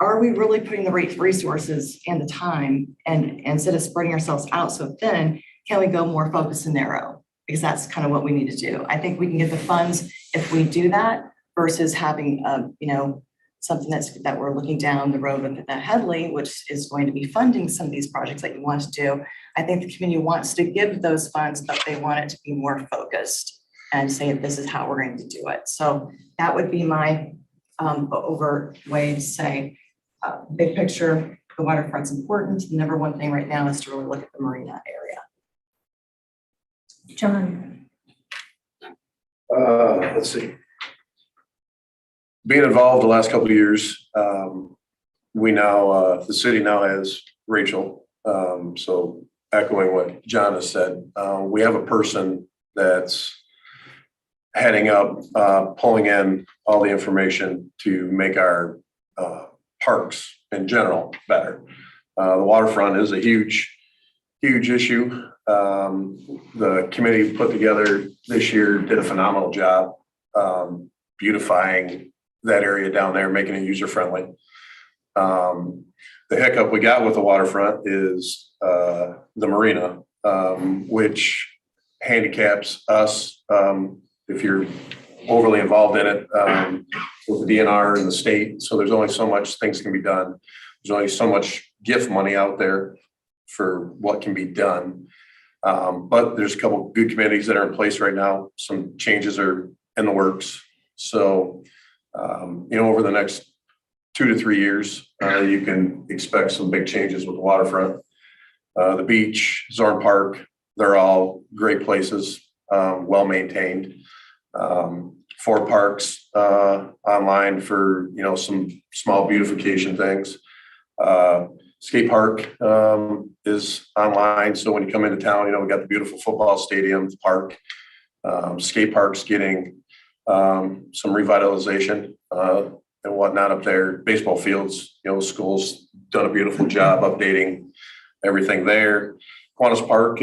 are we really putting the right resources and the time, and instead of spreading ourselves out so thin, can we go more focused and narrow? Because that's kind of what we need to do. I think we can get the funds if we do that versus having, you know, something that we're looking down the road with at Headley, which is going to be funding some of these projects that you want to do. I think the community wants to give those funds, but they want it to be more focused and say, this is how we're going to do it. So that would be my over way to say, big picture, the waterfront's important. The number one thing right now is to really look at the marina area. John. Let's see. Being involved the last couple of years, we now, the city now has Rachel. So echoing what John has said, we have a person that's heading up, pulling in all the information to make our parks in general better. The waterfront is a huge issue. The committee put together this year did a phenomenal job beautifying that area down there, making it user-friendly. The hiccup we got with the waterfront is the marina, which handicaps us if you're overly involved in it with the DNR and the state. So there's only so much things can be done. There's only so much gift money out there for what can be done. But there's a couple good committees that are in place right now. Some changes are in the works. So, you know, over the next 2 to 3 years, you can expect some big changes with the waterfront. The beach, Zorn Park, they're all great places, well maintained. 4 parks online for, you know, some small beautification things. Skate park is online. So when you come into town, you know, we got the beautiful football stadium, the park. Skate park's getting some revitalization and whatnot up there. Baseball fields, you know, school's done a beautiful job updating everything there. Kiwanis Park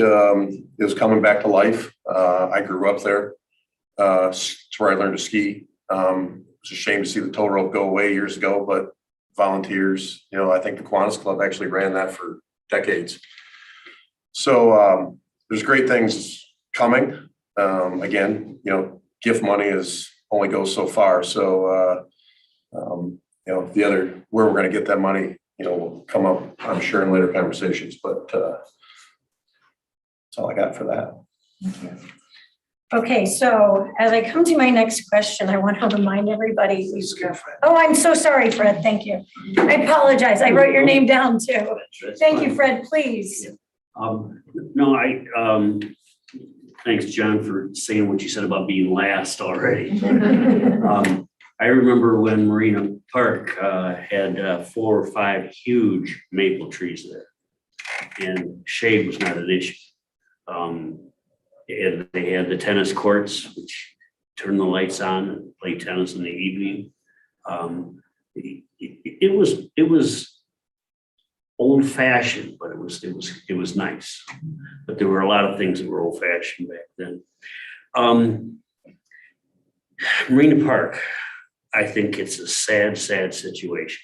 is coming back to life. I grew up there. It's where I learned to ski. It's a shame to see the tow rope go away years ago, but volunteers, you know, I think the Kiwanis Club actually ran that for decades. So there's great things coming. Again, you know, gift money is only goes so far. So, you know, the other, where we're going to get that money, you know, will come up, I'm sure, in later conversations, but that's all I got for that. Thank you. Okay, so as I come to my next question, I want to remind everybody. Oh, I'm so sorry, Fred. Thank you. I apologize. I wrote your name down too. Thank you, Fred, please. No, thanks, John, for saying what you said about being last already. I remember when Marina Park had 4 or 5 huge maple trees there, and shade was not an issue. And they had the tennis courts, which turn the lights on and play tennis in the evening. It was old fashioned, but it was nice. But there were a lot of things that were old fashioned back then. Marina Park, I think it's a sad, sad situation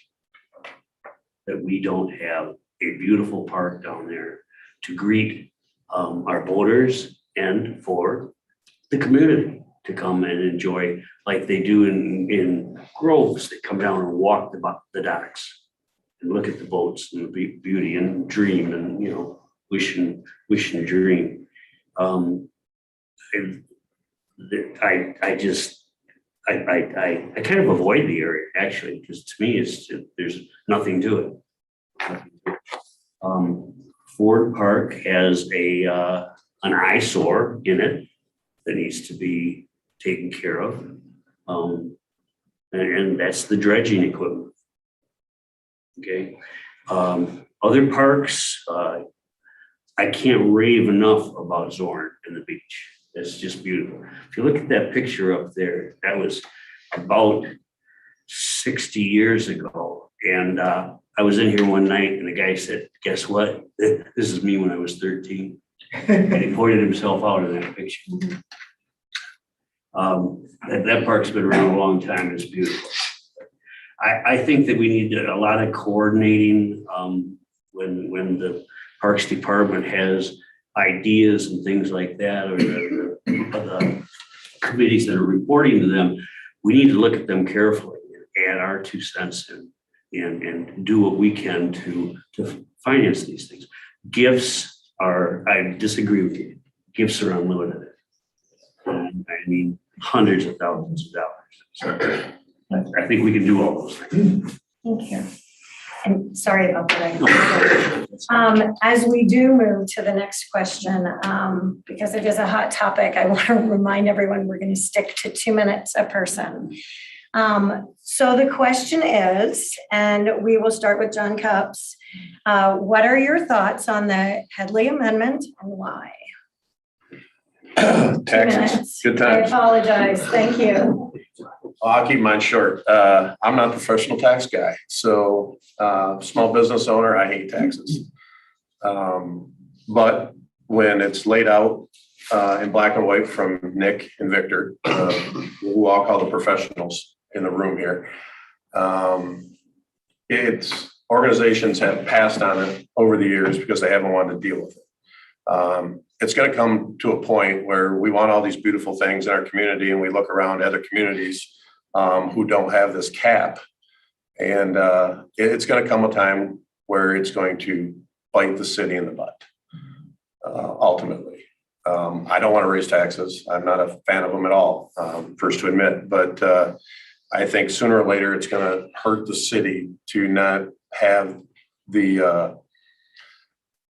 that we don't have a beautiful park down there to greet our boaters and for the community to come and enjoy like they do in Groves. They come down and walk the docks and look at the boats and the beauty and dream and, you know, wish and dream. I kind of avoid the area actually, because to me, there's nothing to it. Ford Park has an eyesore in it that needs to be taken care of. And that's the dredging equipment. Okay. Other parks, I can't rave enough about Zorn and the beach. It's just beautiful. If you look at that picture up there, that was about 60 years ago. And I was in here one night and the guy said, guess what? This is me when I was 13. And he pointed himself out in that picture. That park's been around a long time. It's beautiful. I think that we need a lot of coordinating when the Parks Department has ideas and things like that, or the committees that are reporting to them. We need to look at them carefully and add our 2 cents in and do what we can to finance these things. Gifts are, I disagree with you. Gifts are unlimited. I mean, hundreds of thousands of dollars. So I think we can do all those things. Thank you. And sorry about that. As we do move to the next question, because it is a hot topic, I want to remind everyone we're going to stick to 2 minutes a person. So the question is, and we will start with John Cups. What are your thoughts on the Headley Amendment and why? 2 Taxes, minutes. good I times. apologize. Thank you. I'll keep mine short. I'm not a professional tax guy, so small business owner, I hate taxes. But when it's laid out in black and white from Nick and Victor, who I'll call the professionals in the room here, it's organizations have passed on it over the years because they haven't wanted to deal with it. It's going to come to a point where we want all these beautiful things in our community, and we look around other communities who don't have this cap, and it's going to come a time where it's going to bite the city in the butt. Ultimately, I don't want to raise taxes. I'm not a fan of them at all. First to admit, but I think sooner or later it's going to hurt the city to not have the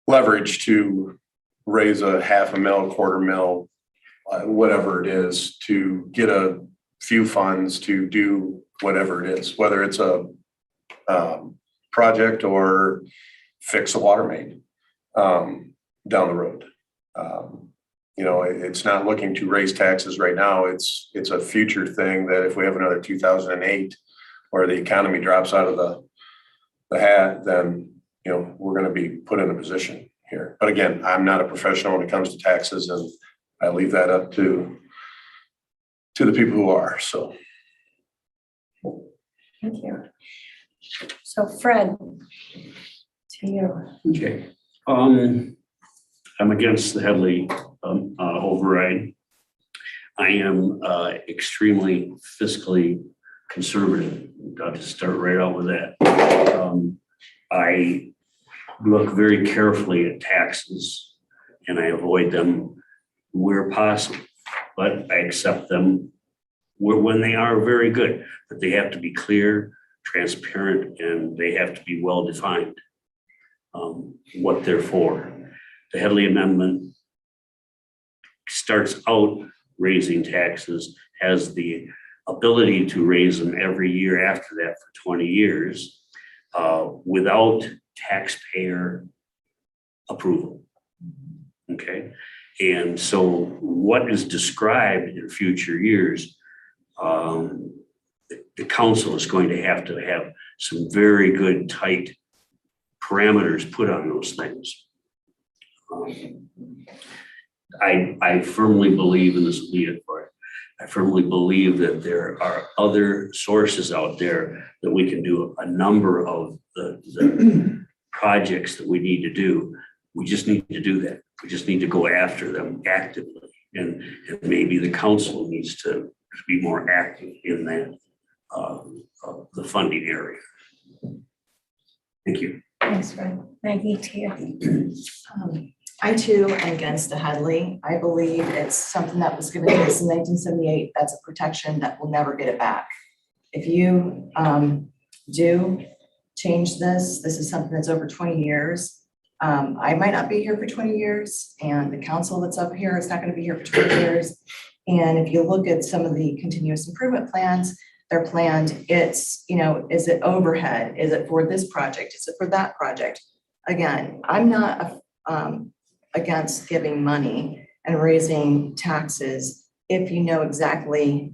leverage to raise a $500,000, $250,000, whatever it is, to get a few funds to do whatever it is, whether it's a project or fix a water main down the road. You know, it's not looking to raise taxes right now. It's a future thing that if we have another 2008 where the economy drops out of the hat, then, you know, we're going to be put in a position here. But again, I'm not a professional when it comes to taxes, and I leave that up to the people who are. So. Thank you. So Fred, to you. Okay. I'm against the Headley override. I am extremely fiscally conservative. Got to start right out with that. I look very carefully at taxes and I avoid them where possible, but I accept them when they are very good, but they have to be clear, transparent, and they have to be well defined what they're for. The Headley Amendment starts out raising taxes, has the ability to raise them every year after that for 20 years without taxpayer approval. Okay. And so what is described in future years, the council is going to have some very good, tight parameters put on those things. I firmly believe in this lead for it. I firmly believe that there are other sources out there that we can do a number of the projects that we need to do. We just need to do that. We just need to go after them actively. And maybe the council needs to be more active in that, the funding area. Thank you. Thanks, Fred. Maggie, to you. I too am against the Headley. I believe it's something that was given to us in 1978. That's a protection that will never get it back. If you do change this, this is something that's over 20 years. I might not be here for 20 years, and the council that's up here is not going to be here for 20 years. And if you look at some of the continuous improvement plans, they're planned, it's, you know, is it overhead? Is it for this project? Is it for that project? Again, I'm not against giving money and raising taxes if you know exactly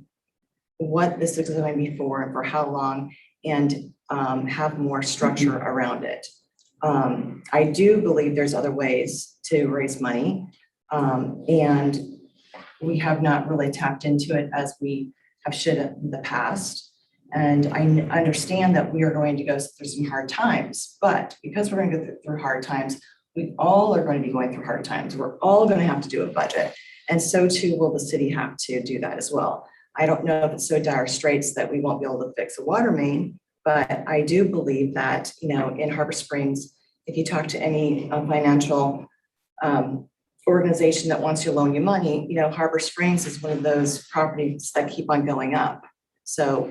what this is going to be for and for how long, and have more structure around it. I do believe there's other ways to raise money, and we have not really tapped into it as we have should in the past. And I understand that we are going to go through some hard times, but because we're going to go through hard times, we all are going to be going through hard times. We're all going to have to do a budget. And so too will the city have to do that as well. I don't know if it's so dire straits that we won't be able to fix a water main, but I do believe that, you know, in Harbor Springs, if you talk to any financial organization that wants to loan you money, you know, Harbor Springs is one of those properties that keep on going up. So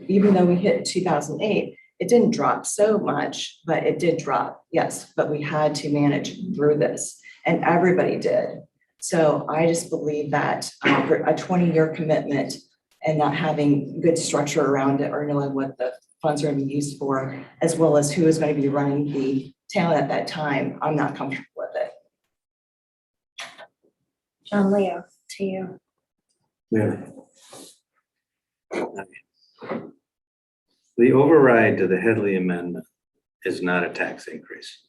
even though we hit 2008, it didn't drop so much, but it did drop, yes, but we had to manage through this, and everybody did. So I just believe that for a 20-year commitment and not having good structure around it or knowing what the funds are going to be used for, as well as who is going to be running the town at that time, I'm not comfortable with it. John Leo, to you. Yeah. The override to the Headley Amendment is not a tax increase.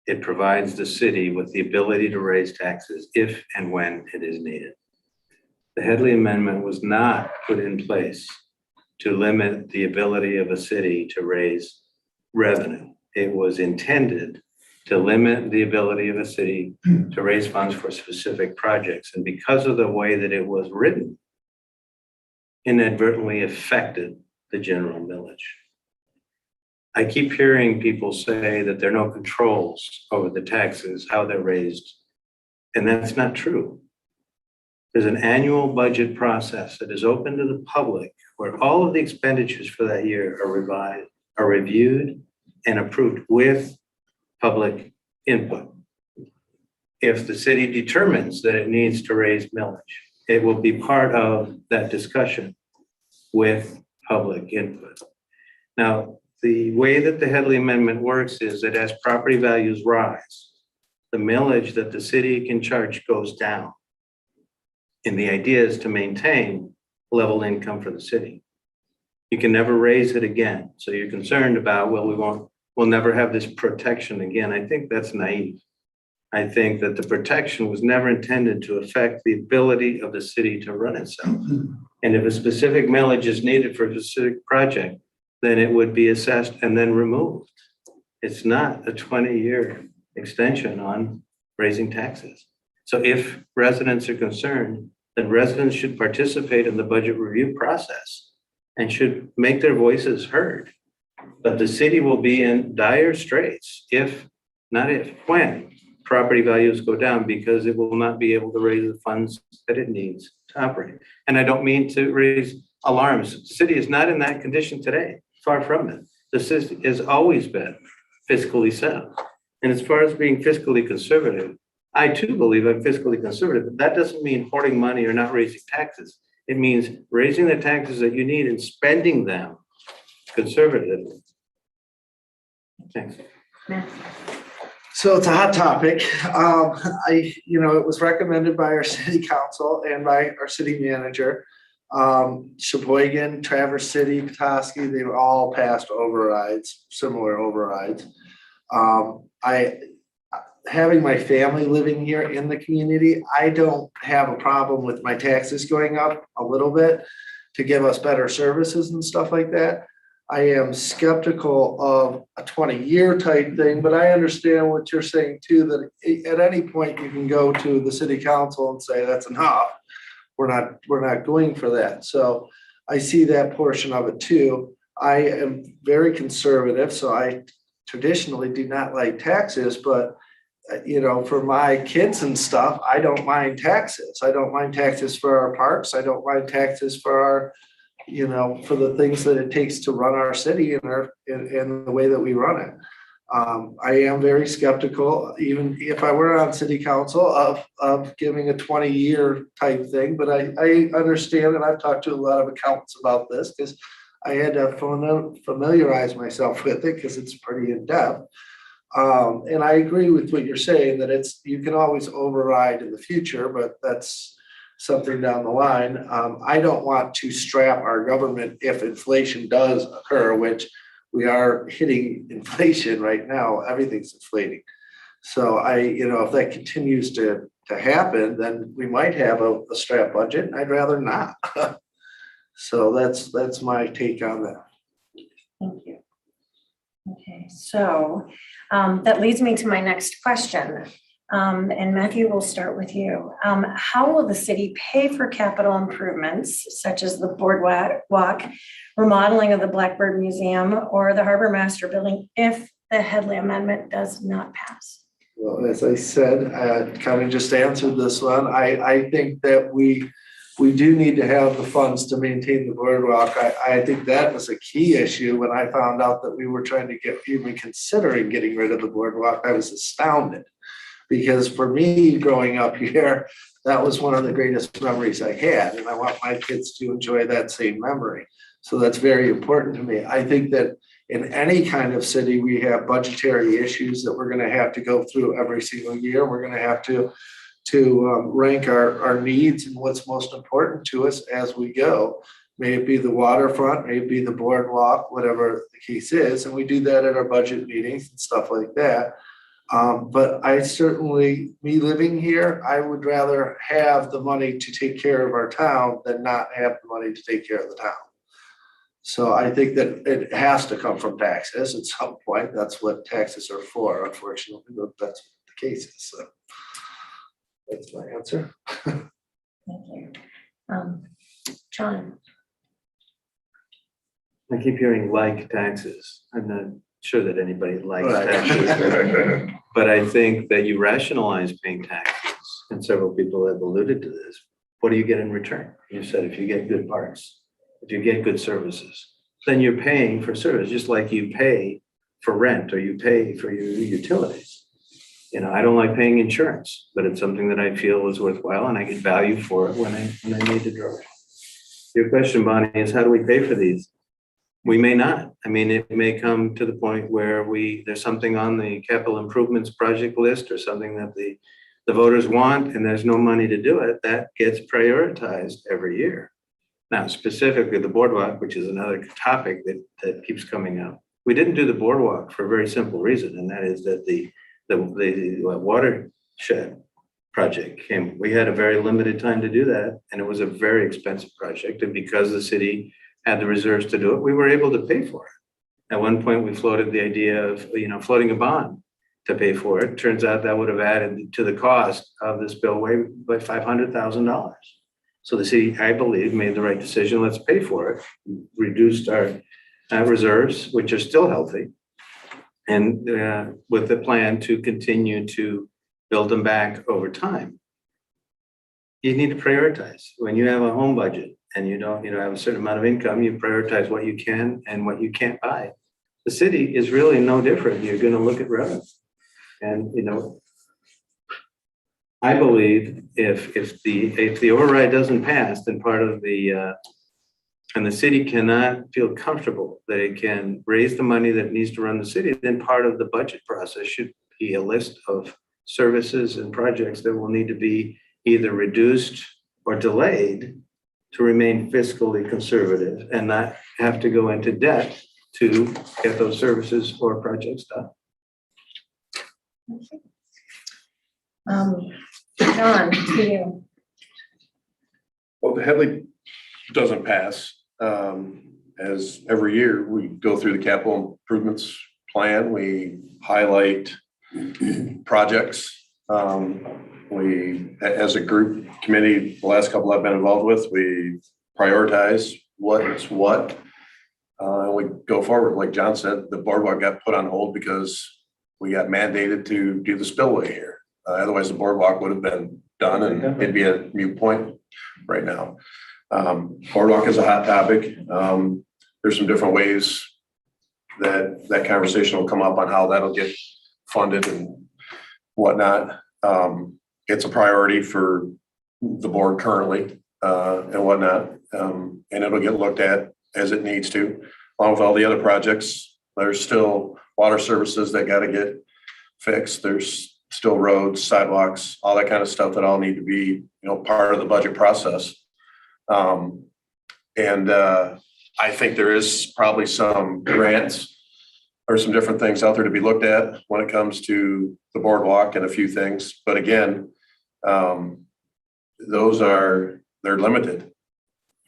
It provides the city with the ability to raise taxes if and when it is needed. The Headley Amendment was not put in place to limit the ability of a city to raise revenue. It was intended to limit the ability of a city to raise funds for specific projects. And because of the way that it was written, inadvertently affected the general millage. I keep hearing people say that there are no controls over the taxes, how they're raised, and that's not true. There's an annual budget process that is open to the public where all of the expenditures for that year are reviewed and approved with public input. If the city determines that it needs to raise millage, it will be part of that discussion with public input. Now, the way that the Headley Amendment works is that as property values rise, the millage that the city can charge goes down. And the idea is to maintain level income for the city. You can never raise it again. So you're concerned about, well, we'll never have this protection again. I think that's naive. I think that the protection was never intended to affect the ability of the city to run itself. And if a specific millage is needed for a specific project, then it would be assessed and then removed. It's not a 20-year extension on raising taxes. So if residents are concerned, then residents should participate in the budget review process and should make their voices heard. But the city will be in dire straits when property values go down, because it will not be able to raise the funds that it needs to operate. And I don't mean to raise alarms. The city is not in that condition today, far from it. The city has always been fiscally sound. And as far as being fiscally conservative, I too believe I'm fiscally conservative, but that doesn't mean hoarding money or not raising taxes. It means raising the taxes that you need and spending them conservatively. Thanks. So it's a hot topic. It was recommended by our city council and by our city manager. Sheboygan, Traverse City, Petoskey, they were all passed overrides, similar overrides. having my family living here in the community, I don't have a problem with my taxes going up a little bit to give us better services and stuff like that. I am skeptical of a 20-year type thing, but I understand what you're saying too, that at any point you can go to the city council and say, that's enough. We're not going for that. So I see that portion of it too. I am very conservative, so I traditionally do not like taxes, but for my kids and stuff, I don't mind taxes. I don't mind taxes for our parks. I don't mind taxes for our, for the things that it takes to run our city in the way that we run it. I am very skeptical, even if I were on city council, of giving a 20-year type thing, but I understand, and I've talked to a lot of accountants about this because I had to familiarize myself with it because it's pretty in-depth. And I agree with what you're saying, that you can always override in the future, but that's something down the line. I don't want to strap our government if inflation does occur, which we are hitting inflation right now. Everything's inflating. So if that continues to happen, then we might have a strap budget, and I'd rather not. So that's my take on that. Thank you. Okay, so that leads me to my next question. And Matthew, we'll start with you. How will the city pay for capital improvements such as the boardwalk, remodeling of the Blackbird Museum, or the Harbor Master Building if the Headley Amendment does not pass? Well, as I said, I kind of just answered this one. I think that we do need to have the funds to maintain the boardwalk. I think that was a key issue when I found out that we were trying to even considering getting rid of the boardwalk. I was astounded, because for me growing up here, that was one of the greatest memories I had, and I want my kids to enjoy that same memory. So that's very important to me. I think that in any kind of city, we have budgetary issues that we're going to have to go through every single year. We're going to have to rank our needs and what's most important to us as we go. May it be the waterfront, may it be the boardwalk, whatever the case is. And we do that at our budget meetings and stuff like that. But I certainly, me living here, I would rather have the money to take care of our town than not have the money to take care of the town. So I think that it has to come from taxes at some point. That's what taxes are for, unfortunately, but that's what the case is. So that's my answer. Thank you. John? I keep hearing like taxes. I'm not sure that anybody likes Right. taxes. But I think that you rationalize paying taxes, and several people have alluded to this. What do you get in return? You said if you get good parts, if you get good services, then you're paying for service, just like you pay for rent or you pay for your utilities. I don't like paying insurance, but it's something that I feel is worthwhile, and I get value for it when I need to draw it. Your question, Bonnie, is how do we pay for these? We may not. I mean, it may come to the point where there's something on the capital improvements project list or something that the voters want, and there's no money to do it. That gets prioritized every year. Now, specifically the boardwalk, which is another topic that keeps coming up. We didn't do the boardwalk for a very simple reason, and that is that the watershed project came. We had a very limited time to do that, and it was a very expensive project. And because the city had the reserves to do it, we were able to pay for it. At one point, we floated the idea of, floating a bond to pay for it. Turns out that would have added to the cost of this billway by $500,000. So the city, I believe, made the right decision. Let's pay for it. Reduced our reserves, which are still healthy, and with the plan to continue to build them back over time. You need to prioritize. When you have a home budget and you don't, have a certain amount of income, you prioritize what you can and what you can't buy. The city is really no different. You're going to look at revenue. And, I believe if the override doesn't pass, then part of and the city cannot feel comfortable that it can raise the money that needs to run the city, then part of the budget process should be a list of services and projects that will need to be either reduced or delayed to remain fiscally conservative and not have to go into debt to get those services or projects done. John, to you. Well, the Headley doesn't pass. As every year, we go through the capital improvements plan, we highlight projects. We, as a group committee, the last couple I've been involved with, we prioritize what's what. And we go forward. Like John said, the boardwalk got put on hold because we got mandated to do the spillway here. Otherwise, the boardwalk would have been done and it'd be a moot point right now. Boardwalk is a hot topic. There's some different ways that conversation will come up on how that'll get funded and whatnot. It's a priority for the board currently, and whatnot. And it'll get looked at as it needs to, along with all the other projects. There's still water services that gotta get fixed. There's still roads, sidewalks, all that kind of stuff that all need to be, part of the budget process. I think there is probably some grants or some different things out there to be looked at when it comes to the boardwalk and a few things. But again, they're limited.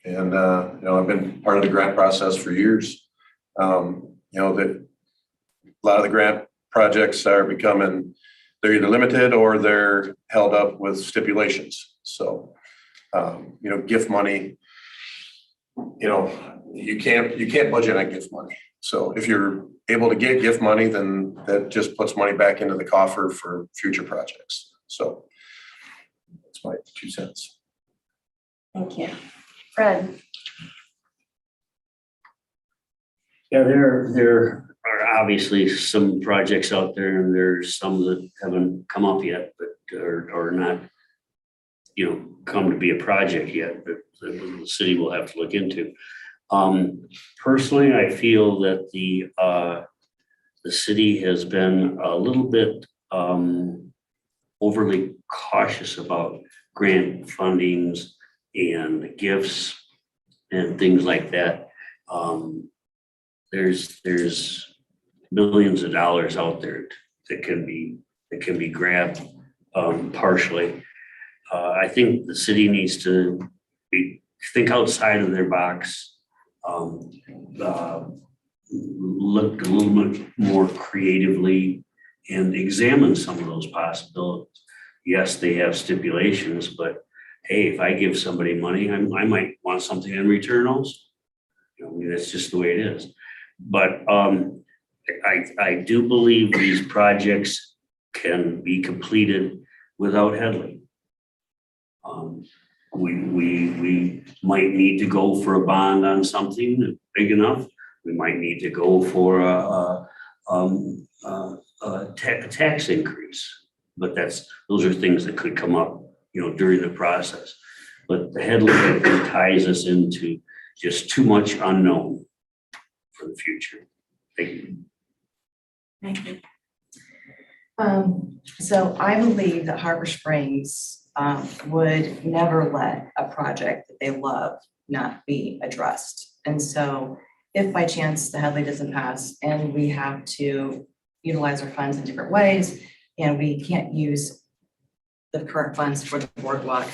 And, I've been part of the grant process for years. That a lot of the grant projects are becoming, they're either limited or they're held up with stipulations. So, gift money, you can't budget on gift money. So if you're able to get gift money, then that just puts money back into the coffer for future projects. So that's my 2 cents. Thank you. Fred? Yeah, there are obviously some projects out there, and there's some that haven't come up yet, but are not, come to be a project yet, but the city will have to look into. Personally, I feel that the city has been a little bit overly cautious about grant fundings and gifts and things like that. There's millions of dollars out there that can be grabbed partially. I think the city needs to think outside of their box, look a little bit more creatively and examine some of those possibilities. Yes, they have stipulations, but hey, if I give somebody money, I might want something in return also. That's just the way it is. But I do believe these projects can be completed without Headley. We might need to go for a bond on something big enough. We might need to go for a tax increase, but those are things that could come up, during the process. But the Headley ties us into just too much unknown for the future. Thank you. Thank you. So I believe that Harbor Springs would never let a project that they love not be addressed. And so if by chance the Headley doesn't pass and we have to utilize our funds in different ways and we can't use the current funds for the boardwalk,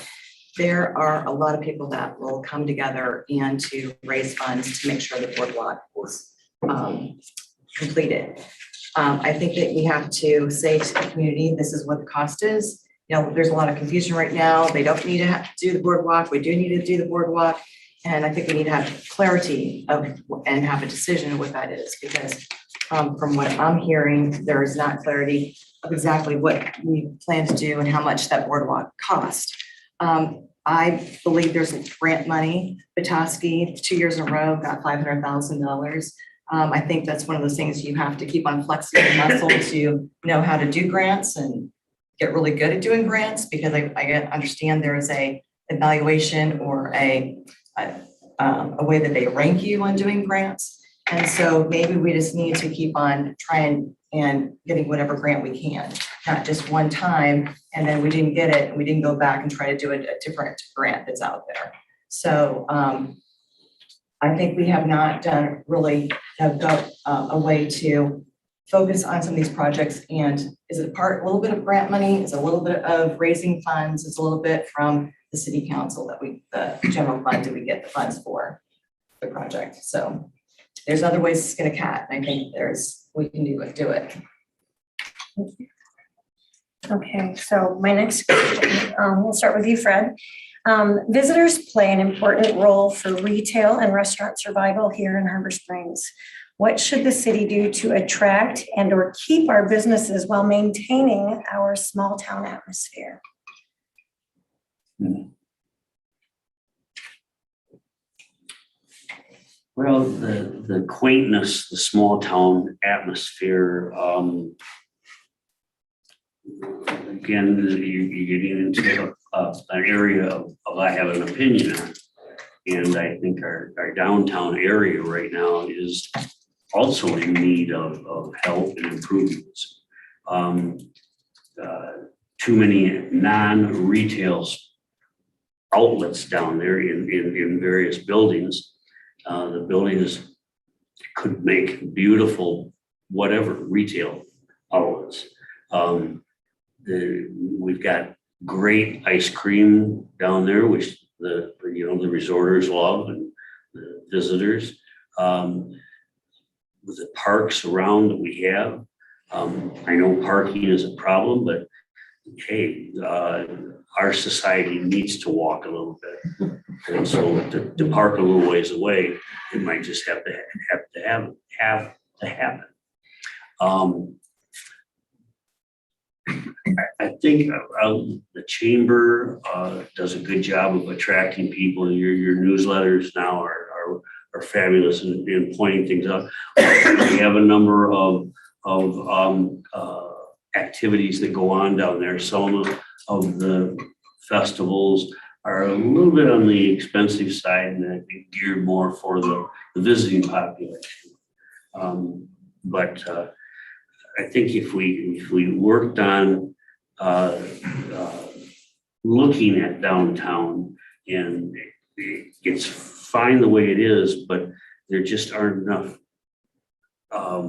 there are a lot of people that will come together and to raise funds to make sure the boardwalk is completed. I think that we have to say to the community, this is what the cost is. There's a lot of confusion right now. They don't need to do the boardwalk. We do need to do the boardwalk. And I think we need to have clarity and have a decision of what that is, because from what I'm hearing, there is not clarity of exactly what we plan to do and how much that boardwalk cost. I believe there's grant money. Petoskey 2 years in a row got $500,000. I think that's one of those things you have to keep on flexing your muscle to know how to do grants and get really good at doing grants, because I understand there is a evaluation or a way that they rank you on doing grants. And so maybe we just need to keep on trying and getting whatever grant we can, not just one time and then we didn't get it and we didn't go back and try to do a different grant that's out there. So I think we have not done really have got a way to focus on some of these projects? And is it a little bit of grant money? Is it a little bit of raising funds? Is it a little bit from the city council the general fund that we get the funds for the project? So there's other ways to skin a cat. And I think we can do it. Okay, so my next question, we'll start with you, Fred. Visitors play an important role for retail and restaurant survival here in Harbor Springs. What should the city do to attract and or keep our businesses while maintaining our small town atmosphere? Well, the quaintness, the small town atmosphere, again, you're getting into an area of I have an opinion on. And I think our downtown area right now is also in need of help and improvements. Too many non-retail outlets down there in various buildings. The buildings could make beautiful whatever retail outlets. We've got great ice cream down there, which the resorters love and the visitors. With the parks around that we have, I know parking is a problem, but hey, our society needs to walk a little bit. And so to park a little ways away, it might just have to happen. I think the chamber does a good job of attracting people. Your newsletters now are fabulous in pointing things out. We have a number of activities that go on down there. Some of the festivals are a little bit on the expensive side and I think geared more for the visiting population. But I think if we worked on looking at downtown, and it's fine the way it is, but there just aren't enough I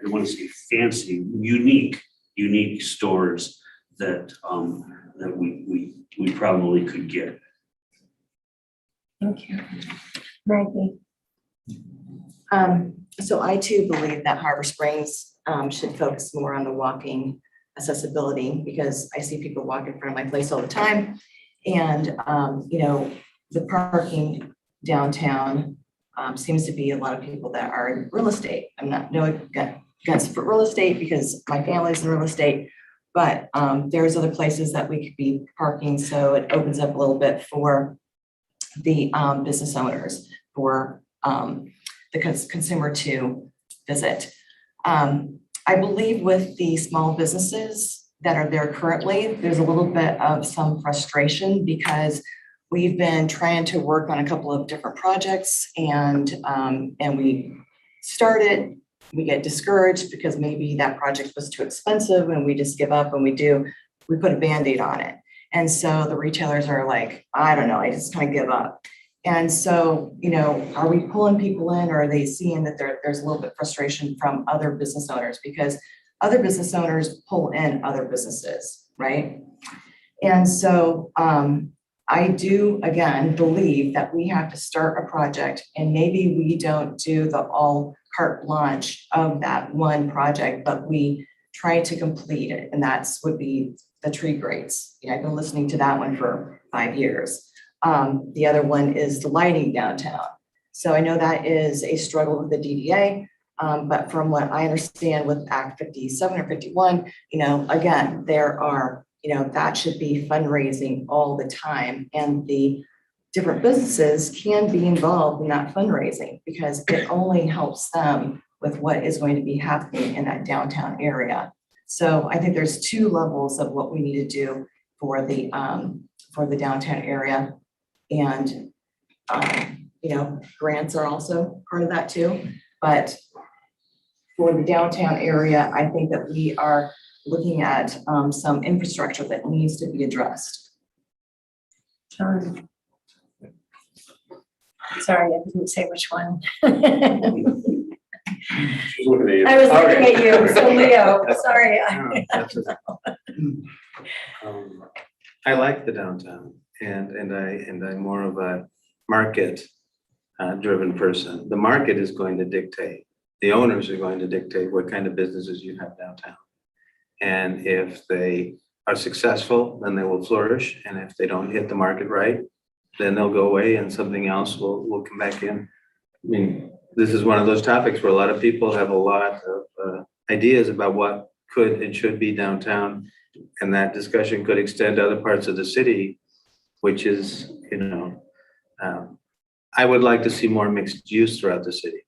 don't want to say fancy, unique stores that we probably could get. Thank you. Maggie. So I too believe that Harbor Springs should focus more on the walking accessibility, because I see people walk in front of my place all the time. And, the parking downtown seems to be a lot of people that are in real estate. I'm not against for real estate because my family's in real estate, but there's other places that we could be parking. So it opens up a little bit for the business owners, for the consumer to visit. I believe with the small businesses that are there currently, there's a little bit of some frustration because we've been trying to work on a couple of different projects and we started, we get discouraged because maybe that project was too expensive and we just give up and we put a Band-Aid on it. And so the retailers are like, I don't know, I just kind of give up. And so, are we pulling people in, or are they seeing that there's a little bit of frustration from other business owners, because other business owners pull in other businesses, right? And so I do, again, believe that we have to start a project, and maybe we don't do the all carte blanche of that one project, but we try to complete it. And would be the tree grates. I've been listening to that one for 5 years. The other one is the lighting downtown. So I know that is a struggle with the DDA, but from what I understand with Act 57 or 51, again, there are, that should be fundraising all the time, and the different businesses can be involved in that fundraising because it only helps them with what is going to be happening in that downtown area. So I think there's 2 levels of what we need to do for the downtown area. And, grants are also part of that too. But for the downtown area, I think that we are looking at some infrastructure that needs to be addressed. Sorry, I didn't say which one. She's looking at you. I was looking at you, so Leo, sorry. I like the downtown and I'm more of a market driven person. The market is going to dictate, the owners are going to dictate what kind of businesses you have downtown. And if they are successful, then they will flourish. And if they don't hit the market right, then they'll go away and something else will come back in. I mean, this is one of those topics where a lot of people have a lot of ideas about what could and should be downtown. And that discussion could extend to other parts of the city, which is, I would like to see more mixed use throughout the city.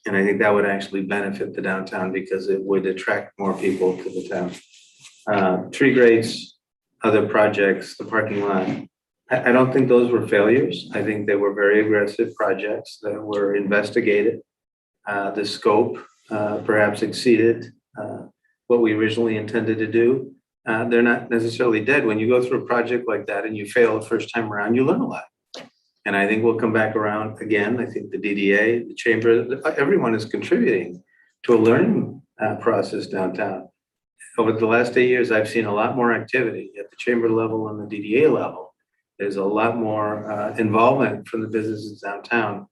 And I think that would actually benefit the downtown because it would attract more people to the town. Tree grades, other projects, the parking lot. I don't think those were failures. I think they were very aggressive projects that were investigated. The scope perhaps exceeded what we originally intended to do. They're not necessarily dead. When you go through a project like that and you fail the first time around, you learn a lot. And I think we'll come back around again. I think the DDA, the chamber, everyone is contributing to a learning process downtown. Over the last 8 years, I've seen a lot more activity at the chamber level and the DDA level. There's a lot more involvement from the businesses downtown.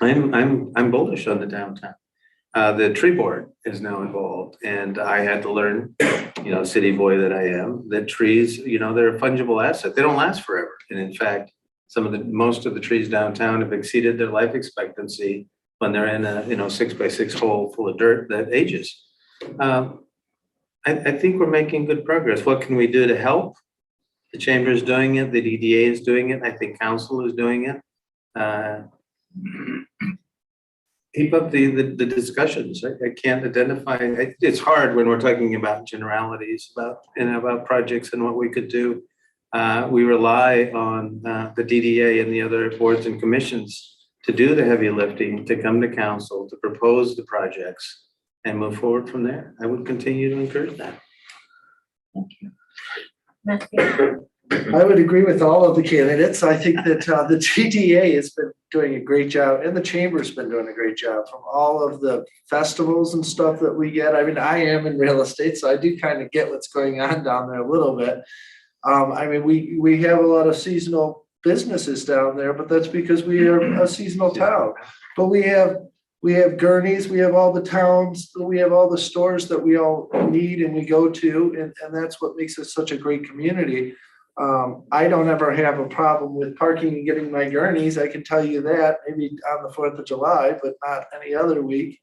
I'm bullish on the downtown. The tree board is now involved, and I had to learn, city boy that I am, that trees, they're a fungible asset. They don't last forever. And in fact, most of the trees downtown have exceeded their life expectancy when they're in a 6x6 hole full of dirt that ages. I think we're making good progress. What can we do to help? The chamber is doing it. The DDA is doing it. I think council is doing it. Keep up the discussions. I can't identify. It's hard when we're talking about generalities about projects and what we could do. We rely on the DDA and the other boards and commissions to do the heavy lifting, to come to council, to propose the projects and move forward from there. I would continue to encourage that. Thank you. Matthew. I would agree with all of the candidates. I think that the DDA has been doing a great job and the chamber's been doing a great job from all of the festivals and stuff that we get. I mean, I am in real estate, so I do kind of get what's going on down there a little bit. We have a lot of seasonal businesses down there, but that's because we are a seasonal town. But we have Gurney's, we have all the towns, we have all the stores that we all need and we go to, and that's what makes us such a great community. I don't ever have a problem with parking and getting my Gurney's, I can tell you that, maybe on the 4th of July, but not any other week.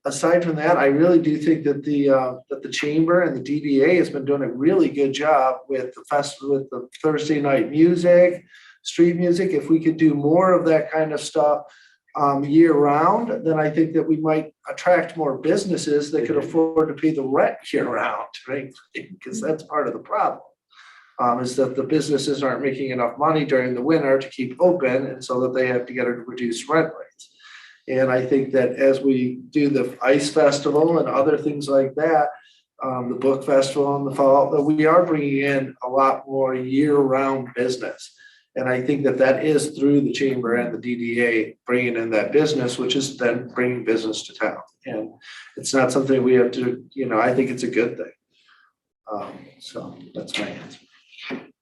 Aside from that, I really do think that the chamber and the DDA has been doing a really good job with the festival, with the Thursday night music, street music. If we could do more of that kind of stuff year round, then I think that we might attract more businesses that could afford to pay the rent year round, right? Because that's part of the problem. Is that the businesses aren't making enough money during the winter to keep open, and so that they have to get a reduced rent rates. And I think that as we do the ice festival and other things like that, the book festival in the fall, that we are bringing in a lot more year-round business. And I think that is through the chamber and the DDA bringing in that business, which is then bringing business to town. And it's not something we have to, I think it's a good thing. So that's my answer.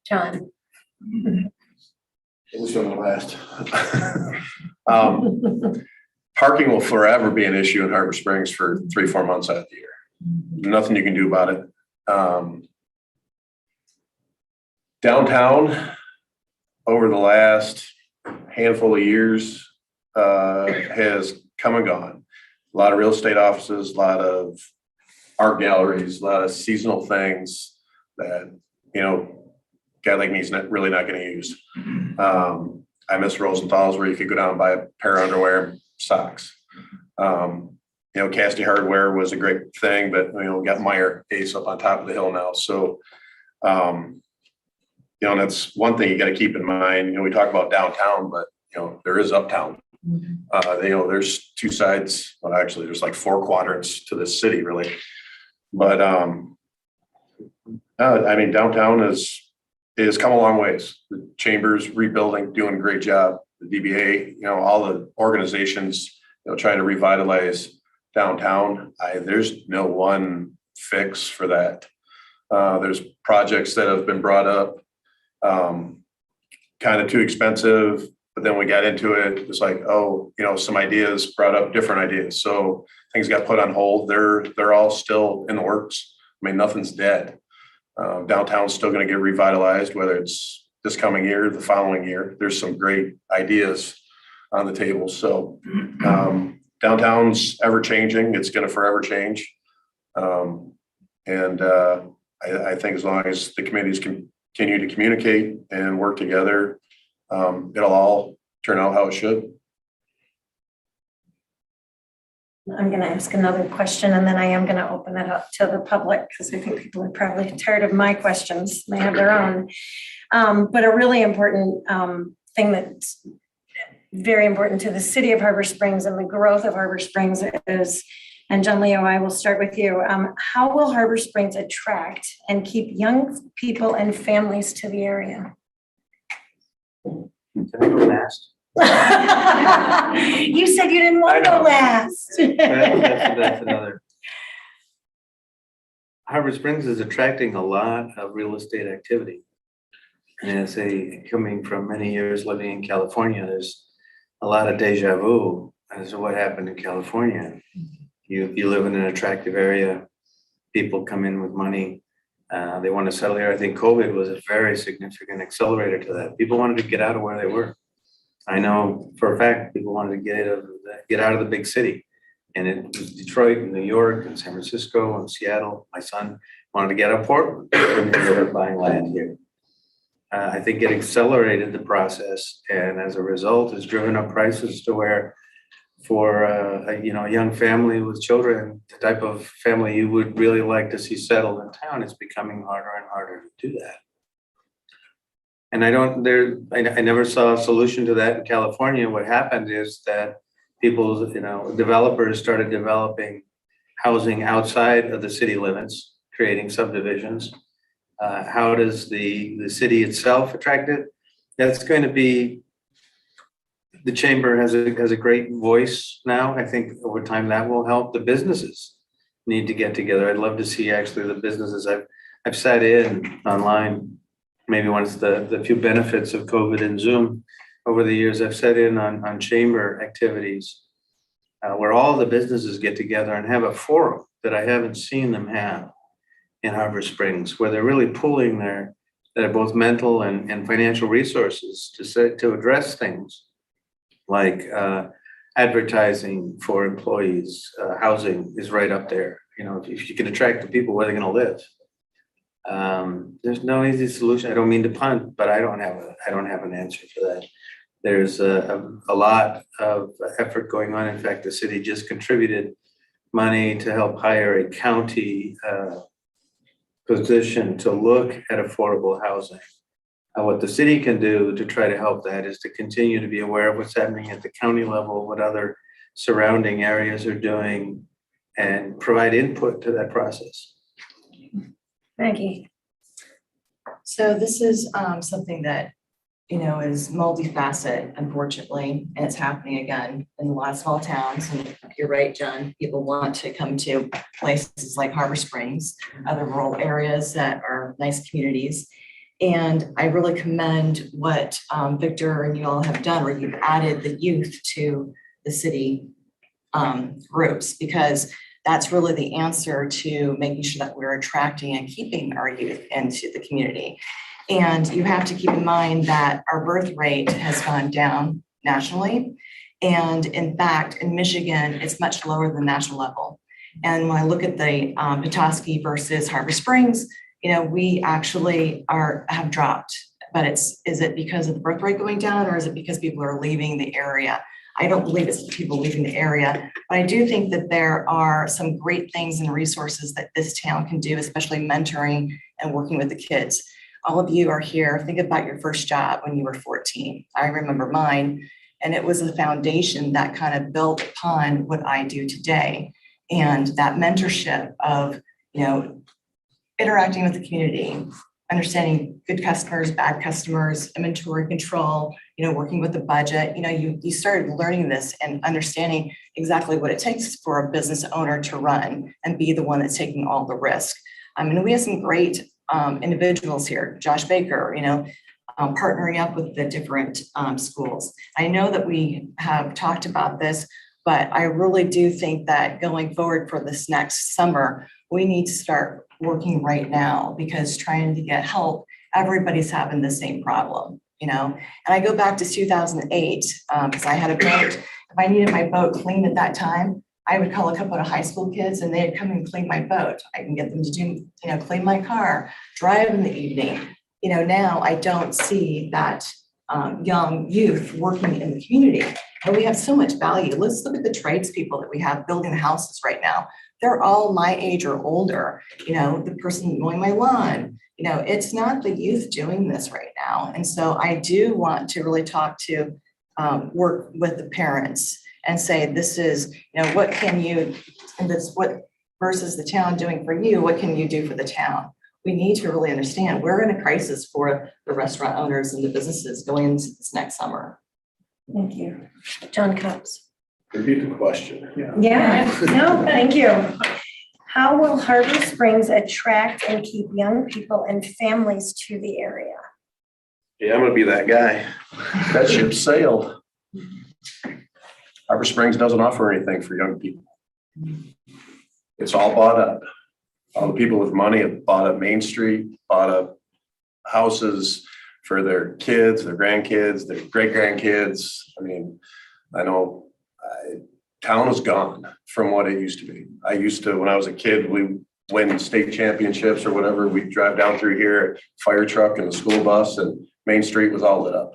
John. At least on the last. Parking will forever be an issue in Harbor Springs for 3-4 months out of the year. Nothing you can do about it. Downtown, over the last handful of years, has come and gone. A lot of real estate offices, a lot of art galleries, a lot of seasonal things that, guy like me is really not going to use. I miss Rosenthal's where you could go down and buy a pair of underwear, socks. Cassidy Hardware was a great thing, but we got Meyer Ace up on top of the hill now. So, that's one thing you got to keep in mind. We talk about downtown, but there is uptown. There's two sides. Well, actually, there's like 4 quadrants to this city, really. But downtown has come a long ways. The chamber's rebuilding, doing a great job. The DBA, all the organizations trying to revitalize downtown. There's no one fix for that. There's projects that have been brought up, kind of too expensive, but then we got into it. It's like, oh, some ideas brought up different ideas. So things got put on hold. They're all still in the works. I mean, nothing's dead. Downtown's still going to get revitalized, whether it's this coming year, the following year. There's some great ideas on the table. So downtown's ever changing. It's going to forever change. I think as long as the committees continue to communicate and work together, it'll all turn out how it should. I'm going to ask another question and then I am going to open it up to the public because I think people are probably tired of my questions. They have their own. But a really important thing that's very important to the city of Harbor Springs and the growth of Harbor Springs is, and John Leo, I will start with you. How will Harbor Springs attract and keep young people and families to the area? Can I go last? You said you didn't want to I go know. last. That's another. Harbor Springs is attracting a lot of real estate activity. And as coming from many years living in California, there's a lot of deja vu as to what happened in California. You live in an attractive area, people come in with money, they want to settle here. I think COVID was a very significant accelerator to that. People wanted to get out of where they were. I know for a fact people wanted to get out of the big city. And it was Detroit and New York and San Francisco and Seattle. My son wanted to get out of Portland and they started buying land here. I think it accelerated the process, and as a result, has driven up prices to where, for a young family with children, the type of family you would really like to see settled in town, it's becoming harder and harder to do that. And I never saw a solution to that in California. What happened is that developers started developing housing outside of the city limits, creating subdivisions. How does the city itself attract it? That's going to be, the chamber has a great voice now. I think over time that will help. The businesses need to get together. I'd love to see actually the businesses. I've sat in online, maybe one of the few benefits of COVID and Zoom over the years. I've sat in on chamber activities where all the businesses get together and have a forum that I haven't seen them have in Harbor Springs, where they're really pooling their both mental and financial resources to address things like advertising for employees. Housing is right up there. If you can attract the people, where they're going to live. There's no easy solution. I don't mean to punt, but I don't have an answer for that. There's a lot of effort going on. In fact, the city just contributed money to help hire a county position to look at affordable housing. What the city can do to try to help that is to continue to be aware of what's happening at the county level, what other surrounding areas are doing, and provide input to that process. Thank you. So this is something that, is multifaceted, unfortunately, and it's happening again in a lot of small towns. And you're right, John, people want to come to places like Harbor Springs, other rural areas that are nice communities. And I really commend what Victor and you all have done, where you've added the youth to the city groups, because that's really the answer to making sure that we're attracting and keeping our youth into the community. And you have to keep in mind that our birth rate has gone down nationally. And in fact, in Michigan, it's much lower than national level. And when I look at the Petoskey versus Harbor Springs, we actually have dropped. But is it because of the birth rate going down, or is it because people are leaving the area? I don't believe it's people leaving the area, but I do think that there are some great things and resources that this town can do, especially mentoring and working with the kids. All of you are here. Think about your first job when you were 14. I remember mine, and it was a foundation that kind of built upon what I do today. And that mentorship of, interacting with the community, understanding good customers, bad customers, inventory control, working with the budget. You started learning this and understanding exactly what it takes for a business owner to run and be the one that's taking all the risk. I mean, we have some great individuals here, Josh Baker, partnering up with the different schools. I know that we have talked about this, but I really do think that going forward for this next summer, we need to start working right now, because trying to get help, everybody's having the same problem, And I go back to 2008, because I had a boat. If I needed my boat cleaned at that time, I would call a couple of high school kids and they'd come and clean my boat. I can get them to do, clean my car, drive in the evening. Now I don't see that young youth working in the community. And we have so much value. Let's look at the tradespeople that we have building the houses right now. They're all my age or older, the person mowing my lawn. It's not the youth doing this right now. And so I do want to really talk to, work with the parents and say, this is, what can you, and that's what versus the town doing for you, what can you do for the town? We need to really understand we're in a crisis for the restaurant owners and the businesses going into this next summer. Thank you. John Cups. Repeat the question. Yeah, no, thank you. How will Harbor Springs attract and keep young people and families to the area? Yeah, I'm gonna be that guy. That ship sailed. Harbor Springs doesn't offer anything for young people. It's all bought up. All the people with money have bought up Main Street, bought up houses for their kids, their grandkids, their great grandkids. I mean, I know town is gone from what it used to be. I used to, when I was a kid, we win state championships or whatever. We'd drive down through here, fire truck and a school bus, and Main Street was all lit up.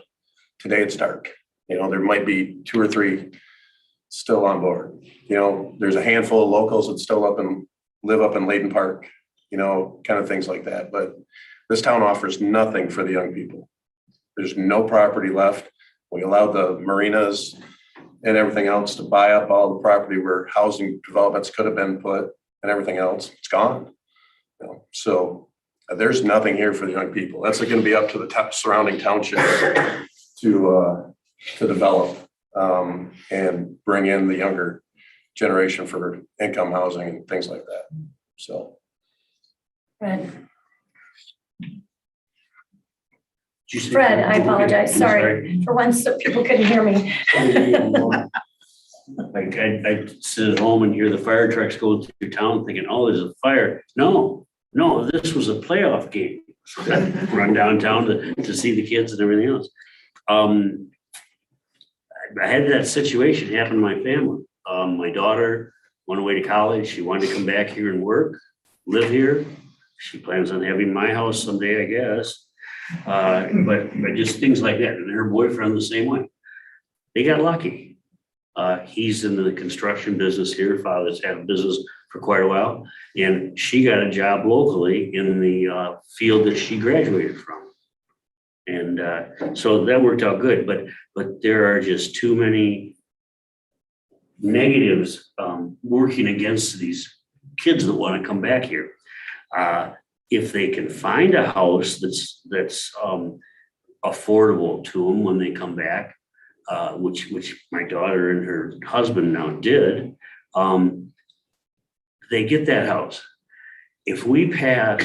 Today it's dark. There might be 2 or 3 still on board. There's a handful of locals that still live up in Layden Park, kind of things like that. But this town offers nothing for the young people. There's no property left. We allowed the marinas and everything else to buy up all the property where housing developments could have been put and everything else. It's gone. So there's nothing here for the young people. That's going to be up to the surrounding townships to develop and bring in the younger generation for income housing and things like that. So. Fred. Fred, I apologize. Sorry. For once, so people couldn't hear me. Like I sit at home and hear the fire trucks go through town thinking, oh, there's a fire. No, this was a playoff game. So I run downtown to see the kids and everything else. I had that situation happen to my family. My daughter went away to college. She wanted to come back here and work, live here. She plans on having my house someday, I guess. But just things like that. And her boyfriend the same way. They got lucky. He's in the construction business here. Father's had a business for quite a while. And she got a job locally in the field that she graduated from. And so that worked out good. But there are just too many negatives working against these kids that want to come back here. If they can find a house that's affordable to them when they come back, which my daughter and her husband now did, they get that house. If we pass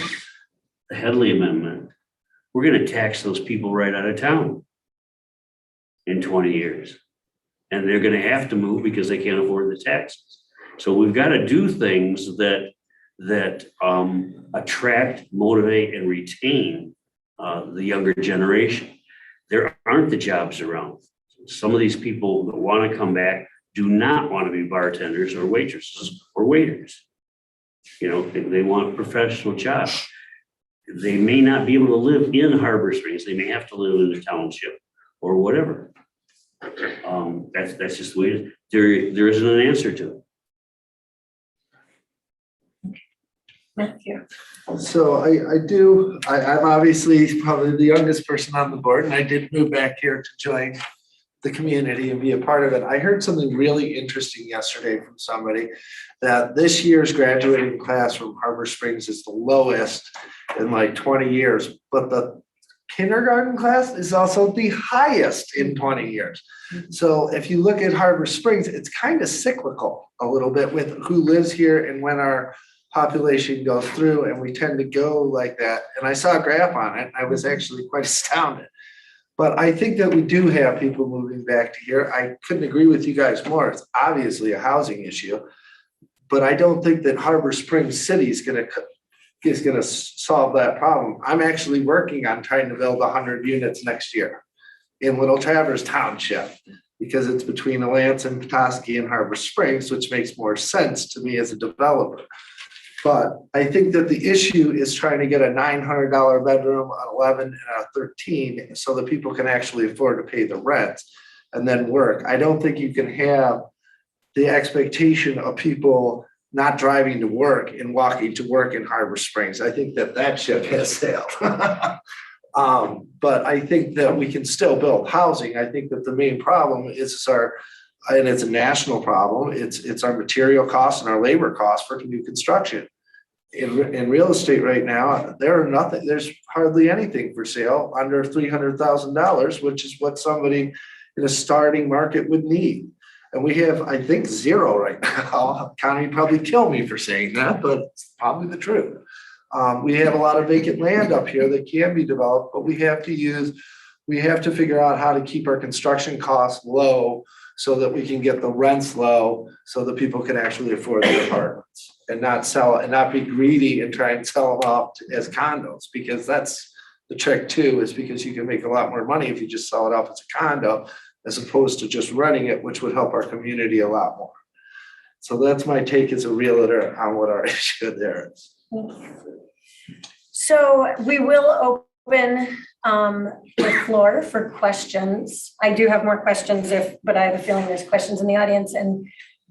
the Headley Amendment, we're going to tax those people right out of town in 20 years. And they're going to have to move because they can't afford the taxes. So we've got to do things that attract, motivate, and retain the younger generation. There aren't the jobs around. Some of these people that want to come back do not want to be bartenders or waitresses or waiters. They want professional jobs. They may not be able to live in Harbor Springs. They may have to live in the township or whatever. That's just the way it is. There isn't an answer to it. Matthew. So I'm obviously probably the youngest person on the board, and I did move back here to join the community and be a part of it. I heard something really interesting yesterday from somebody that this year's graduating class from Harbor Springs is the lowest in like 20 years, but the kindergarten class is also the highest in 20 years. So if you look at Harbor Springs, it's kind of cyclical a little bit with who lives here and when our population goes through, and we tend to go like that. And I saw a graph on it. I was actually quite astounded. But I think that we do have people moving back to here. I couldn't agree with you guys more. It's obviously a housing issue. But I don't think that Harbor Springs City is gonna solve that problem. I'm actually working on trying to build 100 units next year in Little Traverse Township, because it's between Alliance and Petoskey and Harbor Springs, which makes more sense to me as a developer. But I think that the issue is trying to get a $900 bedroom, an 11 and a 13, so that people can actually afford to pay the rent and then work. I don't think you can have the expectation of people not driving to work and walking to work in Harbor Springs. I think that ship has sailed. But I think that we can still build housing. I think that the main problem is and it's a national problem, it's our material costs and our labor costs for new construction. In real estate right now, there's hardly anything for sale under $300,000, which is what somebody in a starting market would need. And we have, I think, zero right now. County would probably kill me for saying that, but it's probably the truth. We have a lot of vacant land up here that can be developed, but we have to figure out how to keep our construction costs low so that we can get the rents low so that people can actually afford the apartments and not be greedy and try and sell them out as condos, because that's the trick too, is because you can make a lot more money if you just sell it off as a condo as opposed to just renting it, which would help our community a lot more. So that's my take as a realtor on what our issue there is. So we will open the floor for questions. I do have more questions but I have a feeling there's questions in the audience. And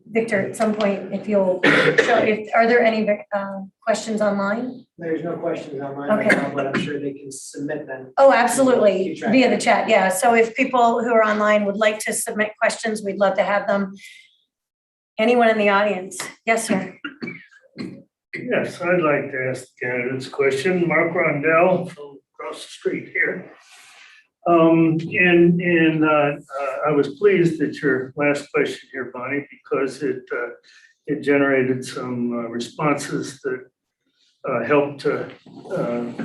Victor, at some point, if you'll show, are there any questions online? There's no questions online Okay. right now, but I'm sure they can submit them. Oh, absolutely, via the chat, yeah. So if people who are online would like to submit questions, we'd love to have them. Anyone in the audience? Yes, sir. Yes, I'd like to ask the candidates a question. Mark Rondell from across the street here. I was pleased at your last question here, Bonnie, because it generated some responses that helped to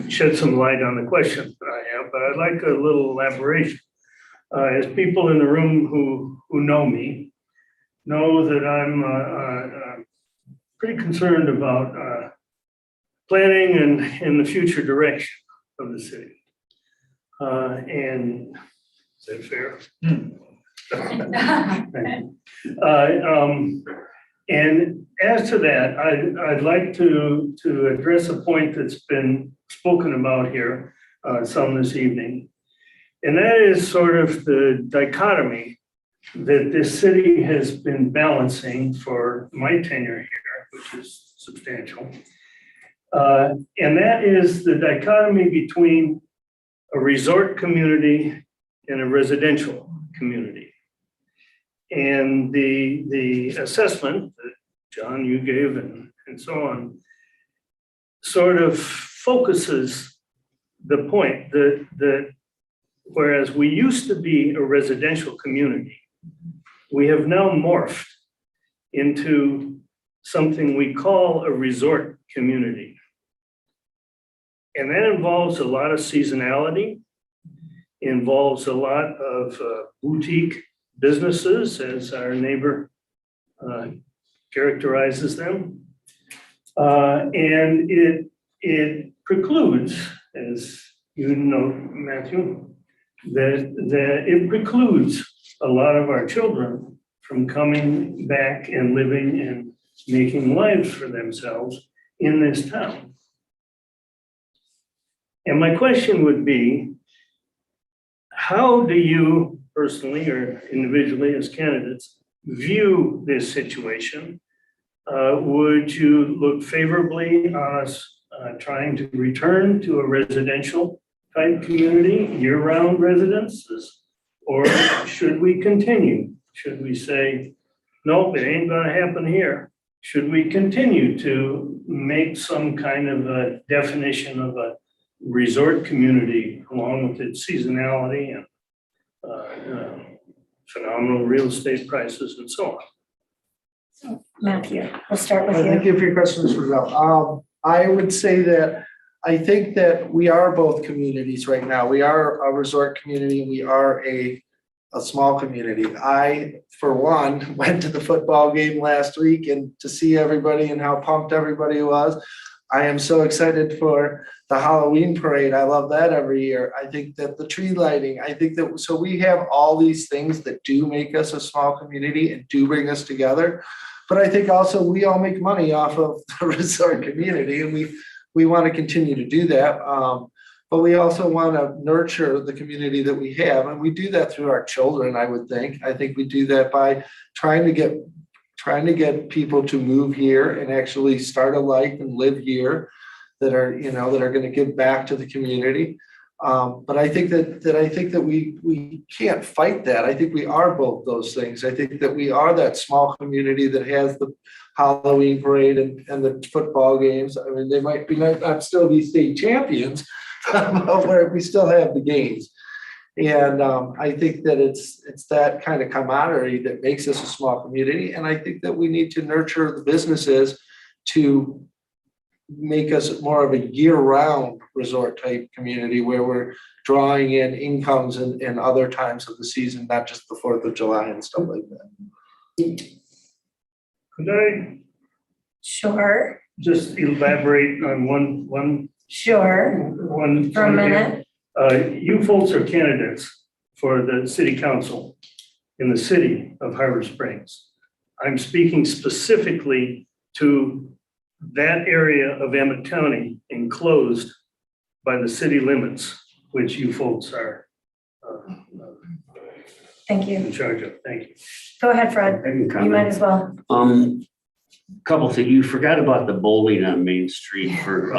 shed some light on the questions that I have, but I'd like a little elaboration. As people in the room who know me know that I'm pretty concerned about planning and in the future direction of the city. And is that fair? And as to that, I'd like to address a point that's been spoken about here some this evening. And that is sort of the dichotomy that this city has been balancing for my tenure here, which is substantial. And that is the dichotomy between a resort community and a residential community. And the assessment that John, you gave and so on, sort of focuses the point that whereas we used to be a residential community, we have now morphed into something we call a resort community. And that involves a lot of seasonality, involves a lot of boutique businesses, as our neighbor characterizes them. And it precludes, as you know, Matthew, that it precludes a lot of our children from coming back and living and making lives for themselves in this town. And my question would be, how do you personally or individually as candidates view this situation? Would you look favorably on us trying to return to a residential type community, year-round residences? Or should we continue? Should we say, nope, it ain't gonna happen here? Should we continue to make some kind of a definition of a resort community along with its seasonality and phenomenal real estate prices and so on? Matthew, we'll start with Thank you. you for your questions, Roselle. I would say that I think that we are both communities right now. We are a resort community and we are a small community. I, for one, went to the football game last week and to see everybody and how pumped everybody was. I am so excited for the Halloween parade. I love that every year. I think that the tree lighting, I think that, so we have all these things that do make us a small community and do bring us together. But I think also we all make money off of the resort community and we want to continue to do that. But we also want to nurture the community that we have. And we do that through our children, I would think. I think we do that by trying to get people to move here and actually start a life and live here that are going to give back to the community. But I think that we can't fight that. I think we are both those things. I think that we are that small community that has the Halloween parade and the football games. I mean, they might not still be state champions, but where we still have the games. And I think that it's that kind of camaraderie that makes us a small community. And I think that we need to nurture the businesses to make us more of a year-round resort type community where we're drawing in incomes in other times of the season, not just the 4th of July and stuff like that. Could I Sure, just elaborate on one sure, for a minute. You folks are candidates for the city council in the city of Harbor Springs. I'm speaking specifically to that area of Emmett County enclosed by the city limits, which you folks are Thank you. in charge of. Thank you. Go ahead, Fred. I can You comment. might as well. Couple things, you forgot about the bowling on Main Street for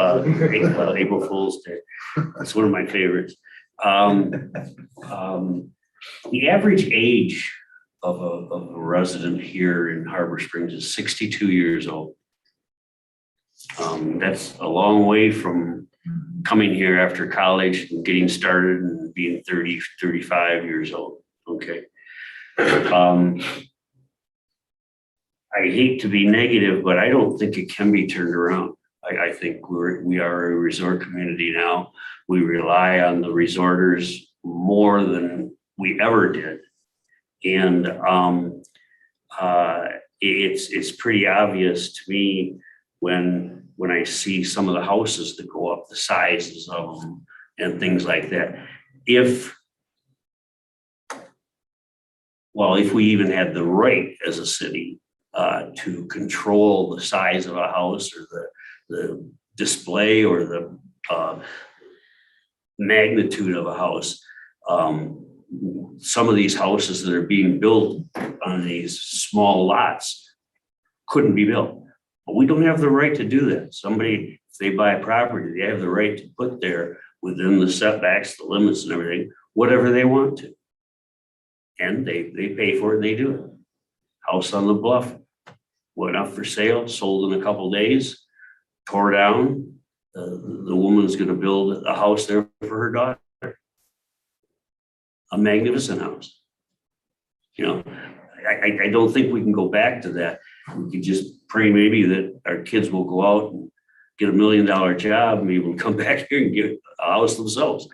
April Fool's Day. That's one of my favorites. The average age of a resident here in Harbor Springs is 62 years old. That's a long way from coming here after college and getting started and being 30, 35 years old, okay? I hate to be negative, but I don't think it can be turned around. I think we are a resort community now. We rely on the resorters more than we ever did. And it's pretty obvious to me when I see some of the houses that go up, the sizes of them and things like that. If we even had the right as a city to control the size of a house or the display or the magnitude of a house, some of these houses that are being built on these small lots couldn't be built. But we don't have the right to do that. Somebody, if they buy a property, they have the right to put there within the setbacks, the limits and everything, whatever they want to. And they pay for it, they do it. House on the Bluff went up for sale, sold in a couple days, tore down. The woman's gonna build a house there for her daughter. A magnificent house. You know, I don't think we can go back to that. We can just pray maybe that our kids will go out and get $1 million job, maybe we'll come back here and get a house themselves.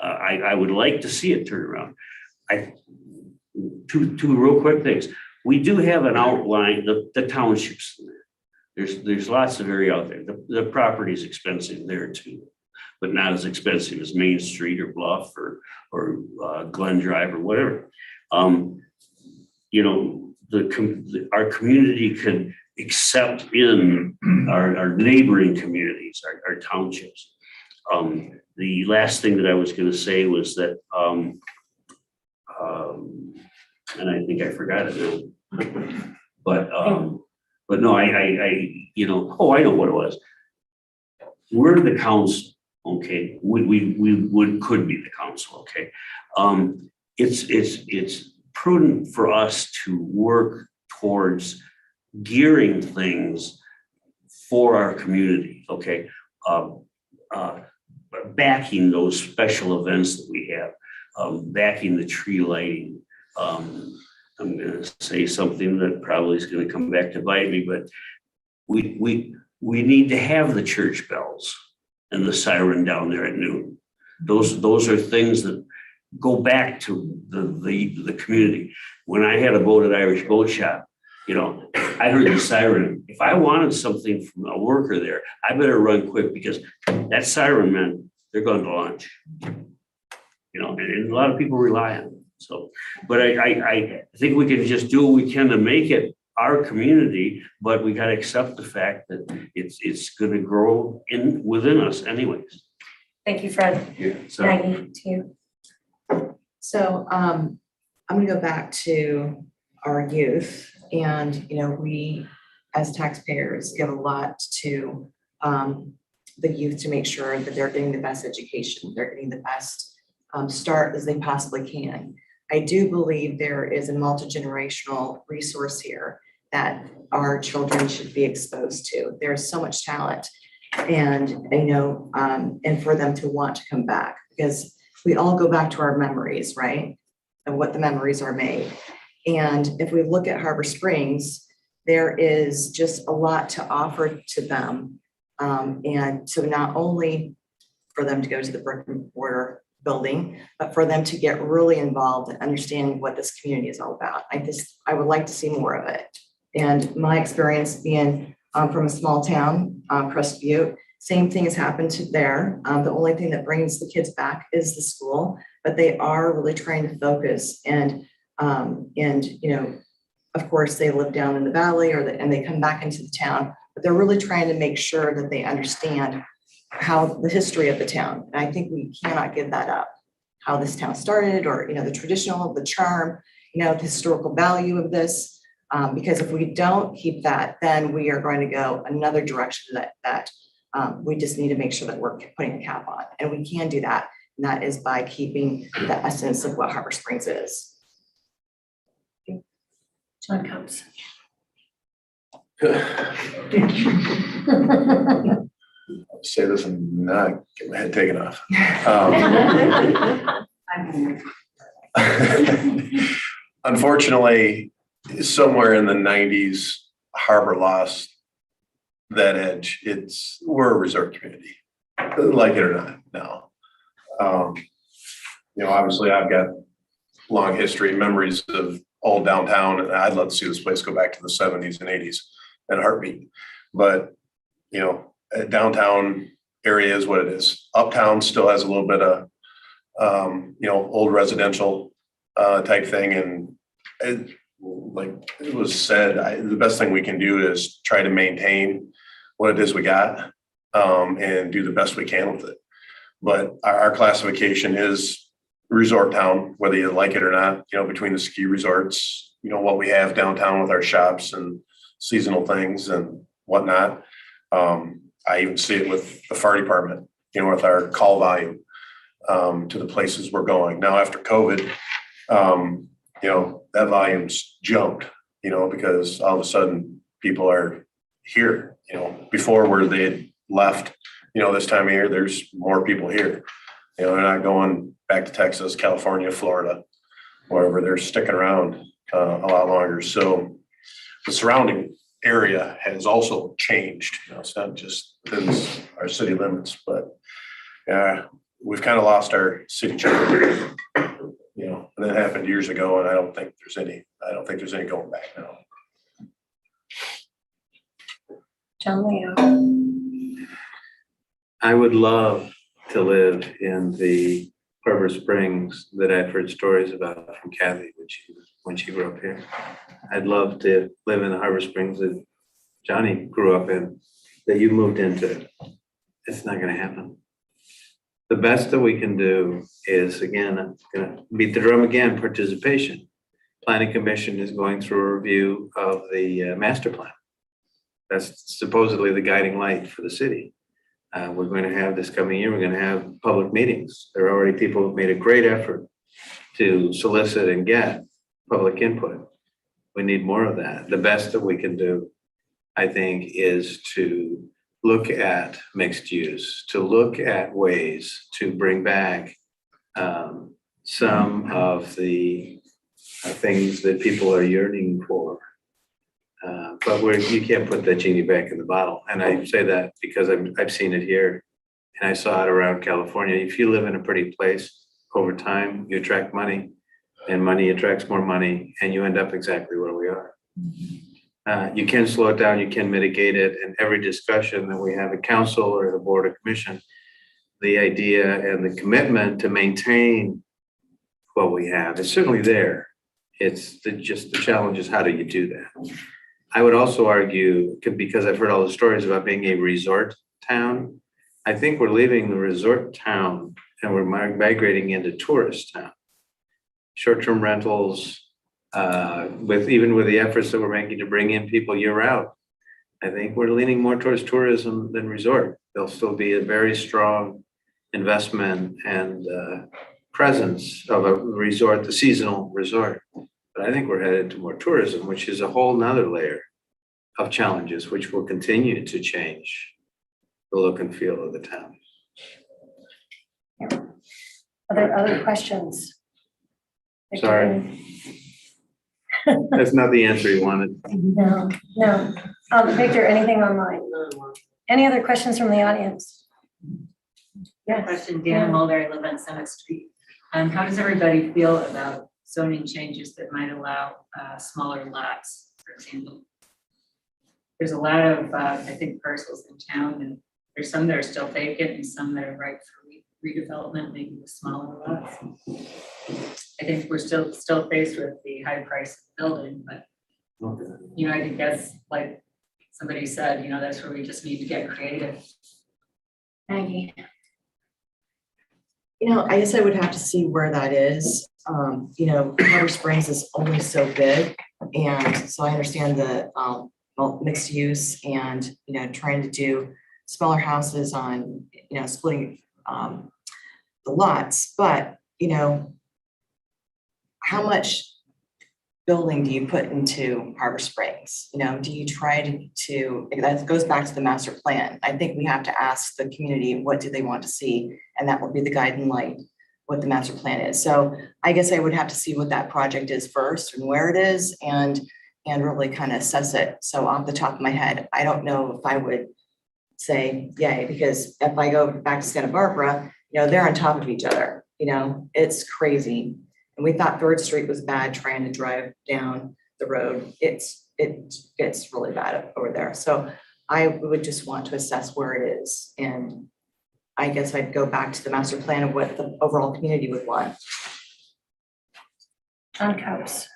I would like to see it turn around. Two real quick things. We do have an outline, the townships. There's lots of area out there. The property is expensive there too, but not as expensive as Main Street or Bluff or Glen Drive or whatever. You know, our community could accept in our neighboring communities, our townships. The last thing that I was going to say was that, and I think I forgot it now, but no, I you know, I know what it was. We're the council, okay? Could be the council, okay? It's prudent for us to work towards gearing things for our community, okay? Backing those special events that we have, backing the tree lighting. I'm gonna say something that probably is gonna come back to bite me, but we need to have the church bells and the siren down there at noon. Those are things that go back to the community. When I had a boat at Irish Boat Shop, you know, I heard the siren. If I wanted something from a worker there, I better run quick because that siren meant they're going to lunch. You know, and a lot of people rely on it. So, but I think we can just do what we can to make it our community, but we got to accept the fact that it's going to grow within us anyways. Thank you, Fred. Yeah, so Maggie, to you. So I'm gonna go back to our youth and, you know, we as taxpayers give a lot to the youth to make sure that they're getting the best education, they're getting the best start as they possibly can. I do believe there is a multi-generational resource here that our children should be exposed to. There's so much talent and, you know, and for them to want to come back because we all go back to our memories, right? And what the memories are made. And if we look at Harbor Springs, there is just a lot to offer to them. And so not only for them to go to the brick and mortar building, but for them to get really involved and understanding what this community is all about. I would like to see more of it. And my experience being from a small town, Crested Butte, same thing has happened to there. The only thing that brings the kids back is the school, but they are really trying to focus and you know, of course they live down in the valley and they come back into the town, but they're really trying to make sure that they understand how the history of the town. And I think we cannot give that up, how this town started or, you know, the traditional, the charm, you know, the historical value of this. Because if we don't keep that, then we are going to go another direction that we just need to make sure that we're putting a cap on. And we can do that. And that is by keeping the essence of what Harbor Springs is. John Combs. Say this and not get my head taken off. Unfortunately, somewhere in the 90s, Harbor lost that edge. We're a resort community, like it or not now. You know, obviously I've got long history, memories of old downtown, and I'd love to see this place go back to the 70s and 80s in a heartbeat. But, you know, downtown area is what it is. Uptown still has a little bit of, you know, old residential type thing. And like it was said, the best thing we can do is try to maintain what it is we got and do the best we can with it. But our classification is resort town, whether you like it or not, you know, between the ski resorts, you know, what we have downtown with our shops and seasonal things and whatnot. I even see it with the fire department, you know, with our call volume to the places we're going. Now, after COVID, you know, that volume's jumped, you know, because all of a sudden people are here, you know, before where they had left, you know, this time of year, there's more people here. You know, they're not going back to Texas, California, Florida, wherever. They're sticking around a lot longer. So the surrounding area has also changed. You know, it's not just within our city limits, but we've kind of lost our city charter. You know, and that happened years ago, and I don't think there's any going back now. John Leo. I would love to live in the Harbor Springs that I've heard stories about from Kathy when she grew up here. I'd love to live in the Harbor Springs that Johnny grew up in, that you moved into. It's not gonna happen. The best that we can do is, again, I'm gonna beat the drum again, participation. Planning Commission is going through a review of the master plan. That's supposedly the guiding light for the city. We're going to have this coming year, we're going to have public meetings. There are already people who've made a great effort to solicit and get public input. We need more of that. The best that we can do, I think, is to look at mixed use, to look at ways to bring back some of the things that people are yearning for. But you can't put that genie back in the bottle. And I say that because I've seen it here and I saw it around California. If you live in a pretty place, over time, you attract money and money attracts more money and you end up exactly where we are. You can slow it down, you can mitigate it, and every discussion that we have at council or the board or commission, the idea and the commitment to maintain what we have is certainly there. It's just the challenge is how do you do that? I would also argue, because I've heard all the stories about being a resort town, I think we're leaving the resort town and we're migrating into tourist town. Short-term rentals, even with the efforts that we're making to bring in people year round, I think we're leaning more towards tourism than resort. There'll still be a very strong investment and presence of a resort, the seasonal resort. But I think we're headed to more tourism, which is a whole nother layer of challenges, which will continue to change the look and feel of the town. Other questions? Sorry. That's not the answer you wanted. No. Victor, anything online? Any other questions from the audience? Yeah. Question, Dan Mulder, I live on Summit Street. How does everybody feel about zoning changes that might allow smaller lots, for example? There's a lot of, I think, parcels in town, and there's some that are still vacant and some that are ripe for redevelopment, maybe with smaller lots. I think we're still faced with the high price of building, but I think that's like somebody said, that's where we just need to get creative. Maggie. I guess I would have to see where that is. Harbor Springs is only so big. And so I understand the mixed use and, trying to do smaller houses on, splitting the lots. But, how much building do you put into Harbor Springs? Do you try to, that goes back to the master plan. I think we have to ask the community, what do they want to see? And that will be the guiding light, what the master plan is. So I guess I would have to see what that project is first and where it is and really kind of assess it. So off the top of my head, I don't know if I would say yay, because if I go back to Santa Barbara, they're on top of each other, it's crazy. And we thought 3rd Street was bad trying to drive down the road. It gets really bad over there. So I would just want to assess where it is. And I guess I'd go back to the master plan of what the overall community would want. John Copes.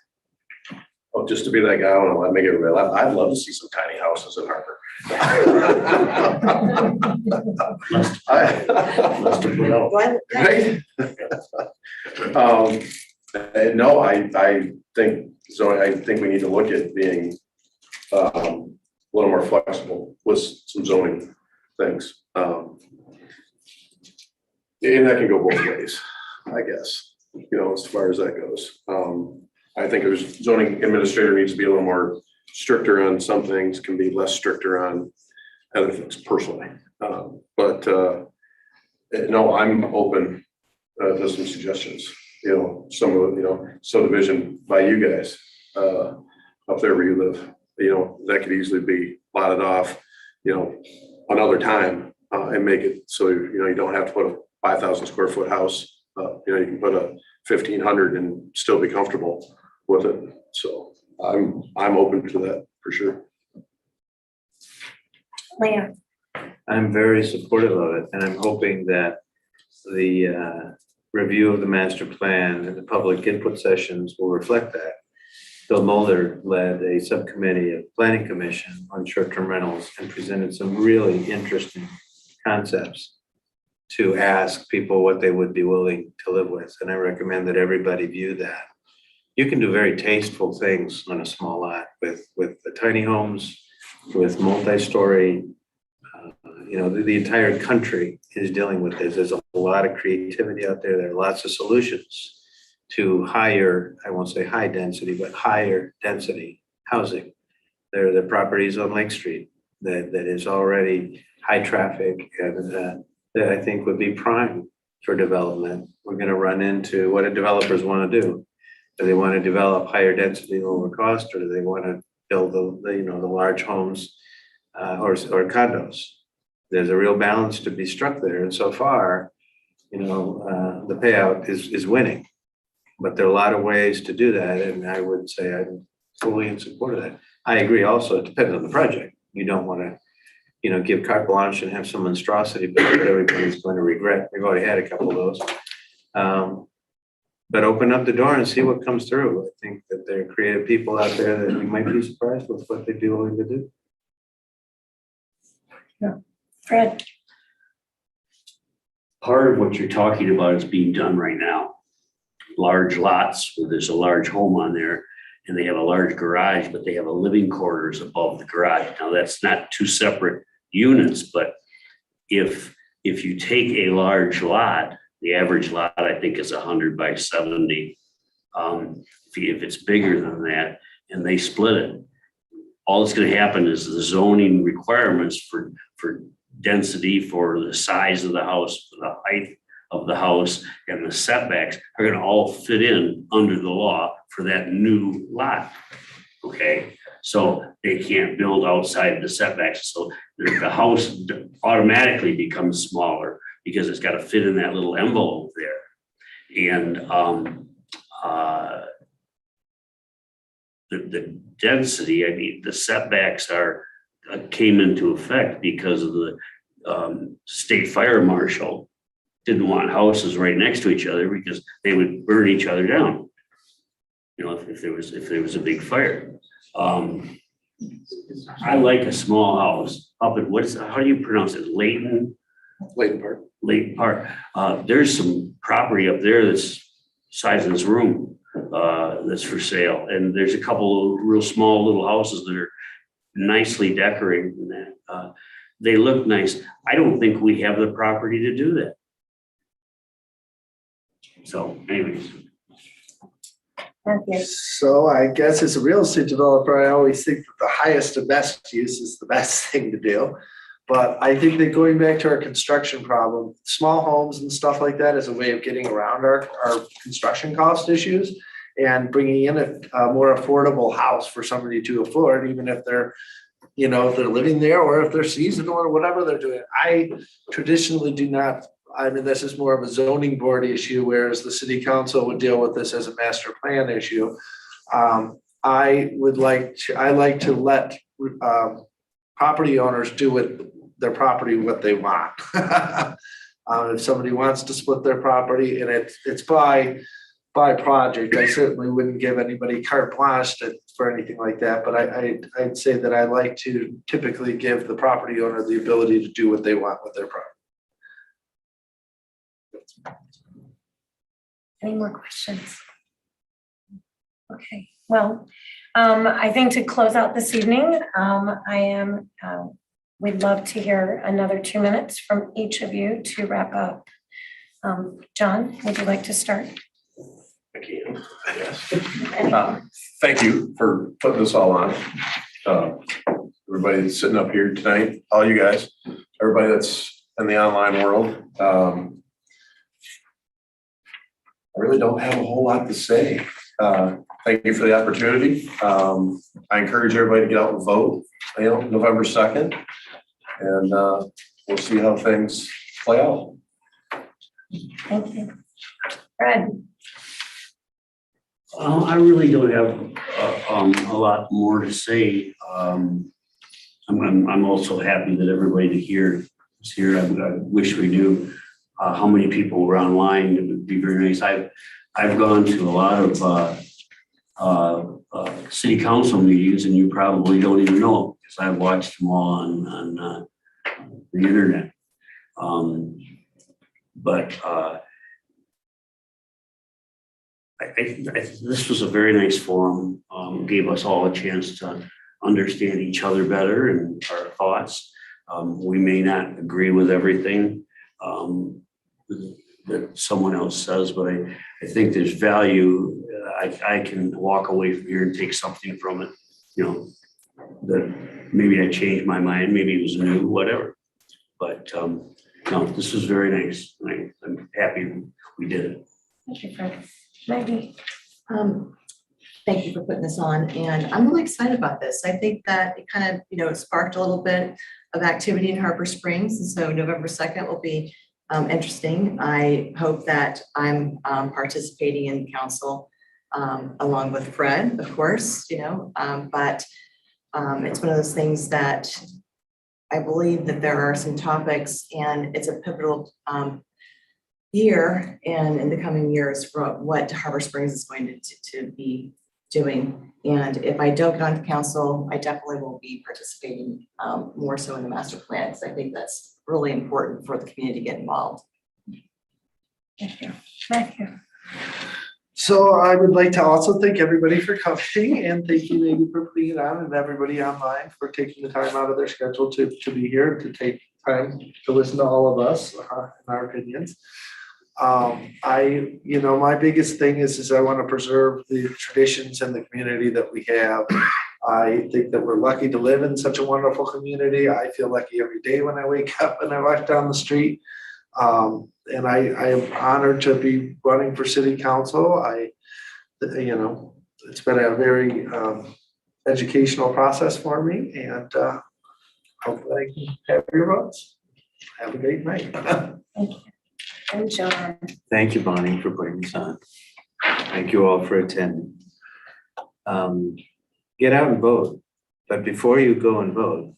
Well, just to be that guy, I want to make everybody laugh. I'd love to see some tiny houses in Harbor. Right? No, I think so. I think we need to look at being a little more flexible with some zoning things. And that can go both ways, I guess, as far as that goes. I think there's zoning administrator needs to be a little more stricter on some things, can be less stricter on other things personally. But no, I'm open to some suggestions. Some of the, subdivision by you guys up there where you live, that could easily be plotted off, another time and make it so, you don't have to put a 5,000 square foot house. You can put a 1,500 and still be comfortable with it. So I'm open to that for sure. Leah. I'm very supportive of it, and I'm hoping that the review of the master plan and the public input sessions will reflect that. Bill Mulder led a subcommittee of Planning Commission on short-term rentals and presented some really interesting concepts to ask people what they would be willing to live with. And I recommend that everybody view that. You can do very tasteful things on a small lot with the tiny homes, with multi-story, the entire country is dealing with this. There's a lot of creativity out there. There are lots of solutions to higher, I won't say high density, but higher density housing. There are the properties on Lake Street that is already high traffic and that I think would be prime for development. We're gonna run into what do developers wanna do? Do they wanna develop higher density, lower cost, or do they wanna build the large homes or condos? There's a real balance to be struck there, and so far, the payout is winning. But there are a lot of ways to do that, and I would say I'm fully in support of that. I agree also, it depends on the project. You don't wanna, give carte blanche and have some monstrosity, but everybody's going to regret. We've already had a couple of those. But open up the door and see what comes through. I think that there are creative people out there that you might be surprised with what they'd be willing to do. Fred? Part of what you're talking about is being done right now. Large lots where there's a large home on there and they have a large garage, but they have a living quarters above the garage. Now, that's not two separate units, but if you take a large lot, the average lot, I think, is 100 by 70. If it's bigger than that and they split it, all that's going to happen is the zoning requirements for density, for the size of the house, for the height of the house, and the setbacks are going to all fit in under the law for that new lot. Okay, so they can't build outside the setbacks. So the house automatically becomes smaller because it's got to fit in that little envelope there. And the density, I mean, the setbacks came into effect because of the state fire marshal didn't want houses right next to each other because they would burn each other down. If there was a big fire. I like a small house up at how do you pronounce it? Layton Park. There's some property up there that's size of this room that's for sale. And there's a couple of real small little houses that are nicely decorated and that. They look nice. I don't think we have the property to do that. So anyways. So I guess as a real estate developer, I always think that the highest and best use is the best thing to do. But I think that going back to our construction problem, small homes and stuff like that is a way of getting around our construction cost issues and bringing in a more affordable house for somebody to afford, even if they're, if they're living there or if they're seasonal or whatever they're doing. I traditionally do not. I mean, this is more of a zoning board issue, whereas the city council would deal with this as a master plan issue. I like to let property owners do with their property what they want. If somebody wants to split their property and it's by project, I certainly wouldn't give anybody carte blanche for anything like that. But I'd say that I like to typically give the property owner the ability to do what they want with their property. Any more questions? Okay, well, I think to close out this evening, we'd love to hear another 2 minutes from each of you to wrap up. John, would you like to start? I can, yes. Thank you for putting this all on. Everybody that's sitting up here tonight, all you guys, everybody that's in the online world. I really don't have a whole lot to say. Thank you for the opportunity. I encourage everybody to get out and vote, November 2nd. And we'll see how things play out. Thank you. Fred? I really don't have a lot more to say. I'm also happy that everybody here is here. I wish we knew how many people were online. It would be very nice. I've gone to a lot of city council meetings, and you probably don't even know because I've watched them all on the internet. This was a very nice forum. Gave us all a chance to understand each other better and our thoughts. We may not agree with everything that someone else says, but I think there's value. I can walk away from here and take something from it, you know, that maybe I changed my mind, maybe it was new, whatever. But no, this was very nice. I'm happy we did it. Thank you, Fred. Maggie? Thank you for putting this on, and I'm really excited about this. I think that it kind of, it sparked a little bit of activity in Harbor Springs, and so November 2nd will be interesting. I hope that I'm participating in council along with Fred, of course, but it's one of those things that I believe that there are some topics, and it's a pivotal year and in the coming years for what Harbor Springs is going to be doing. And if I don't get onto council, I definitely will be participating more so in the master plan, because I think that's really important for the community to get involved. Thank you. Thank you. So I would like to also thank everybody for coming, and thank you, Maggie, for putting it on, and everybody online for taking the time out of their schedule to be here, to take time to listen to all of us and our opinions. My biggest thing is I want to preserve the traditions and the community that we have. I think that we're lucky to live in such a wonderful community. I feel lucky every day when I wake up and I walk down the street. And I am honored to be running for city council. It's been a very educational process for me, and hopefully I can have your votes. Have a great night. Thank you. And John? Thank you, Bonnie, for putting this on. Thank you all for attending. Get out and vote, but before you go and vote,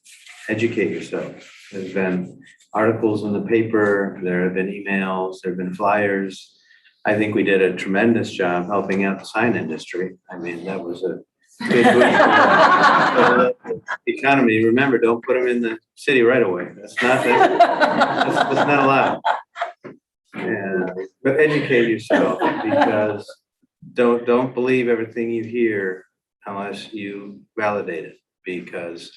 educate yourself. There's been articles in the paper, there have been emails, there have been flyers. I think we did a tremendous job helping out the sign industry. I mean, that was a good economy. Remember, don't put them in the city right away. That's not allowed. Yeah, but educate yourself, because don't believe everything you hear unless you validate it, because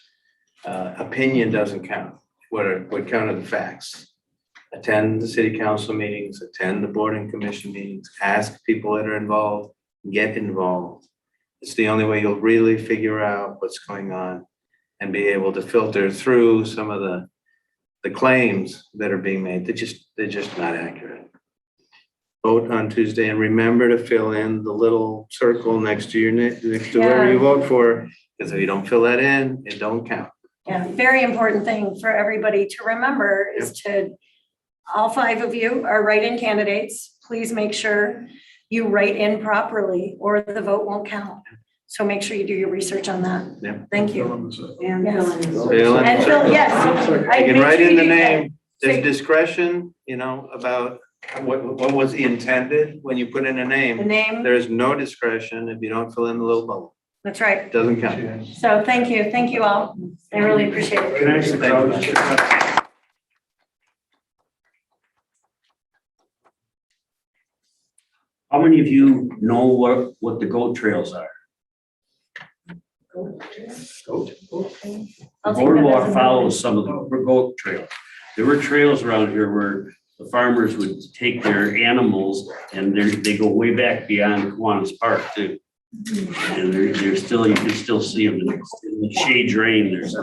opinion doesn't count. What count are the facts? Attend the city council meetings, attend the board and commission meetings, ask people that are involved, get involved. It's the only way you'll really figure out what's going on and be able to filter through some of the claims that are being made. They're just not accurate. Vote on Tuesday, and remember to fill in the little circle next to whoever you vote for, because if you don't fill that in, it don't count. Yeah, very important thing for everybody to remember is to, all 5 of you are write-in candidates. Please make sure you write in properly or the vote won't count. So make sure you do your research on that. Yeah. Thank you. And Yes. Fill in. And Phil, yes. You can write in the name. There's Say- discretion, about what was intended when you put in a The name. name, There is no discretion if you don't fill in the little bubble. that's right. It doesn't count. So thank you all. I really appreciate it. Can I ask the crowd? How many of you know what the goat trails are? I'll take that as Boardwalk a follows some of the goat trails. There were trails around here where the farmers would take their animals, and they go way back beyond Kiwanis Park too. And they're still, you can still see them in the shade drain, there's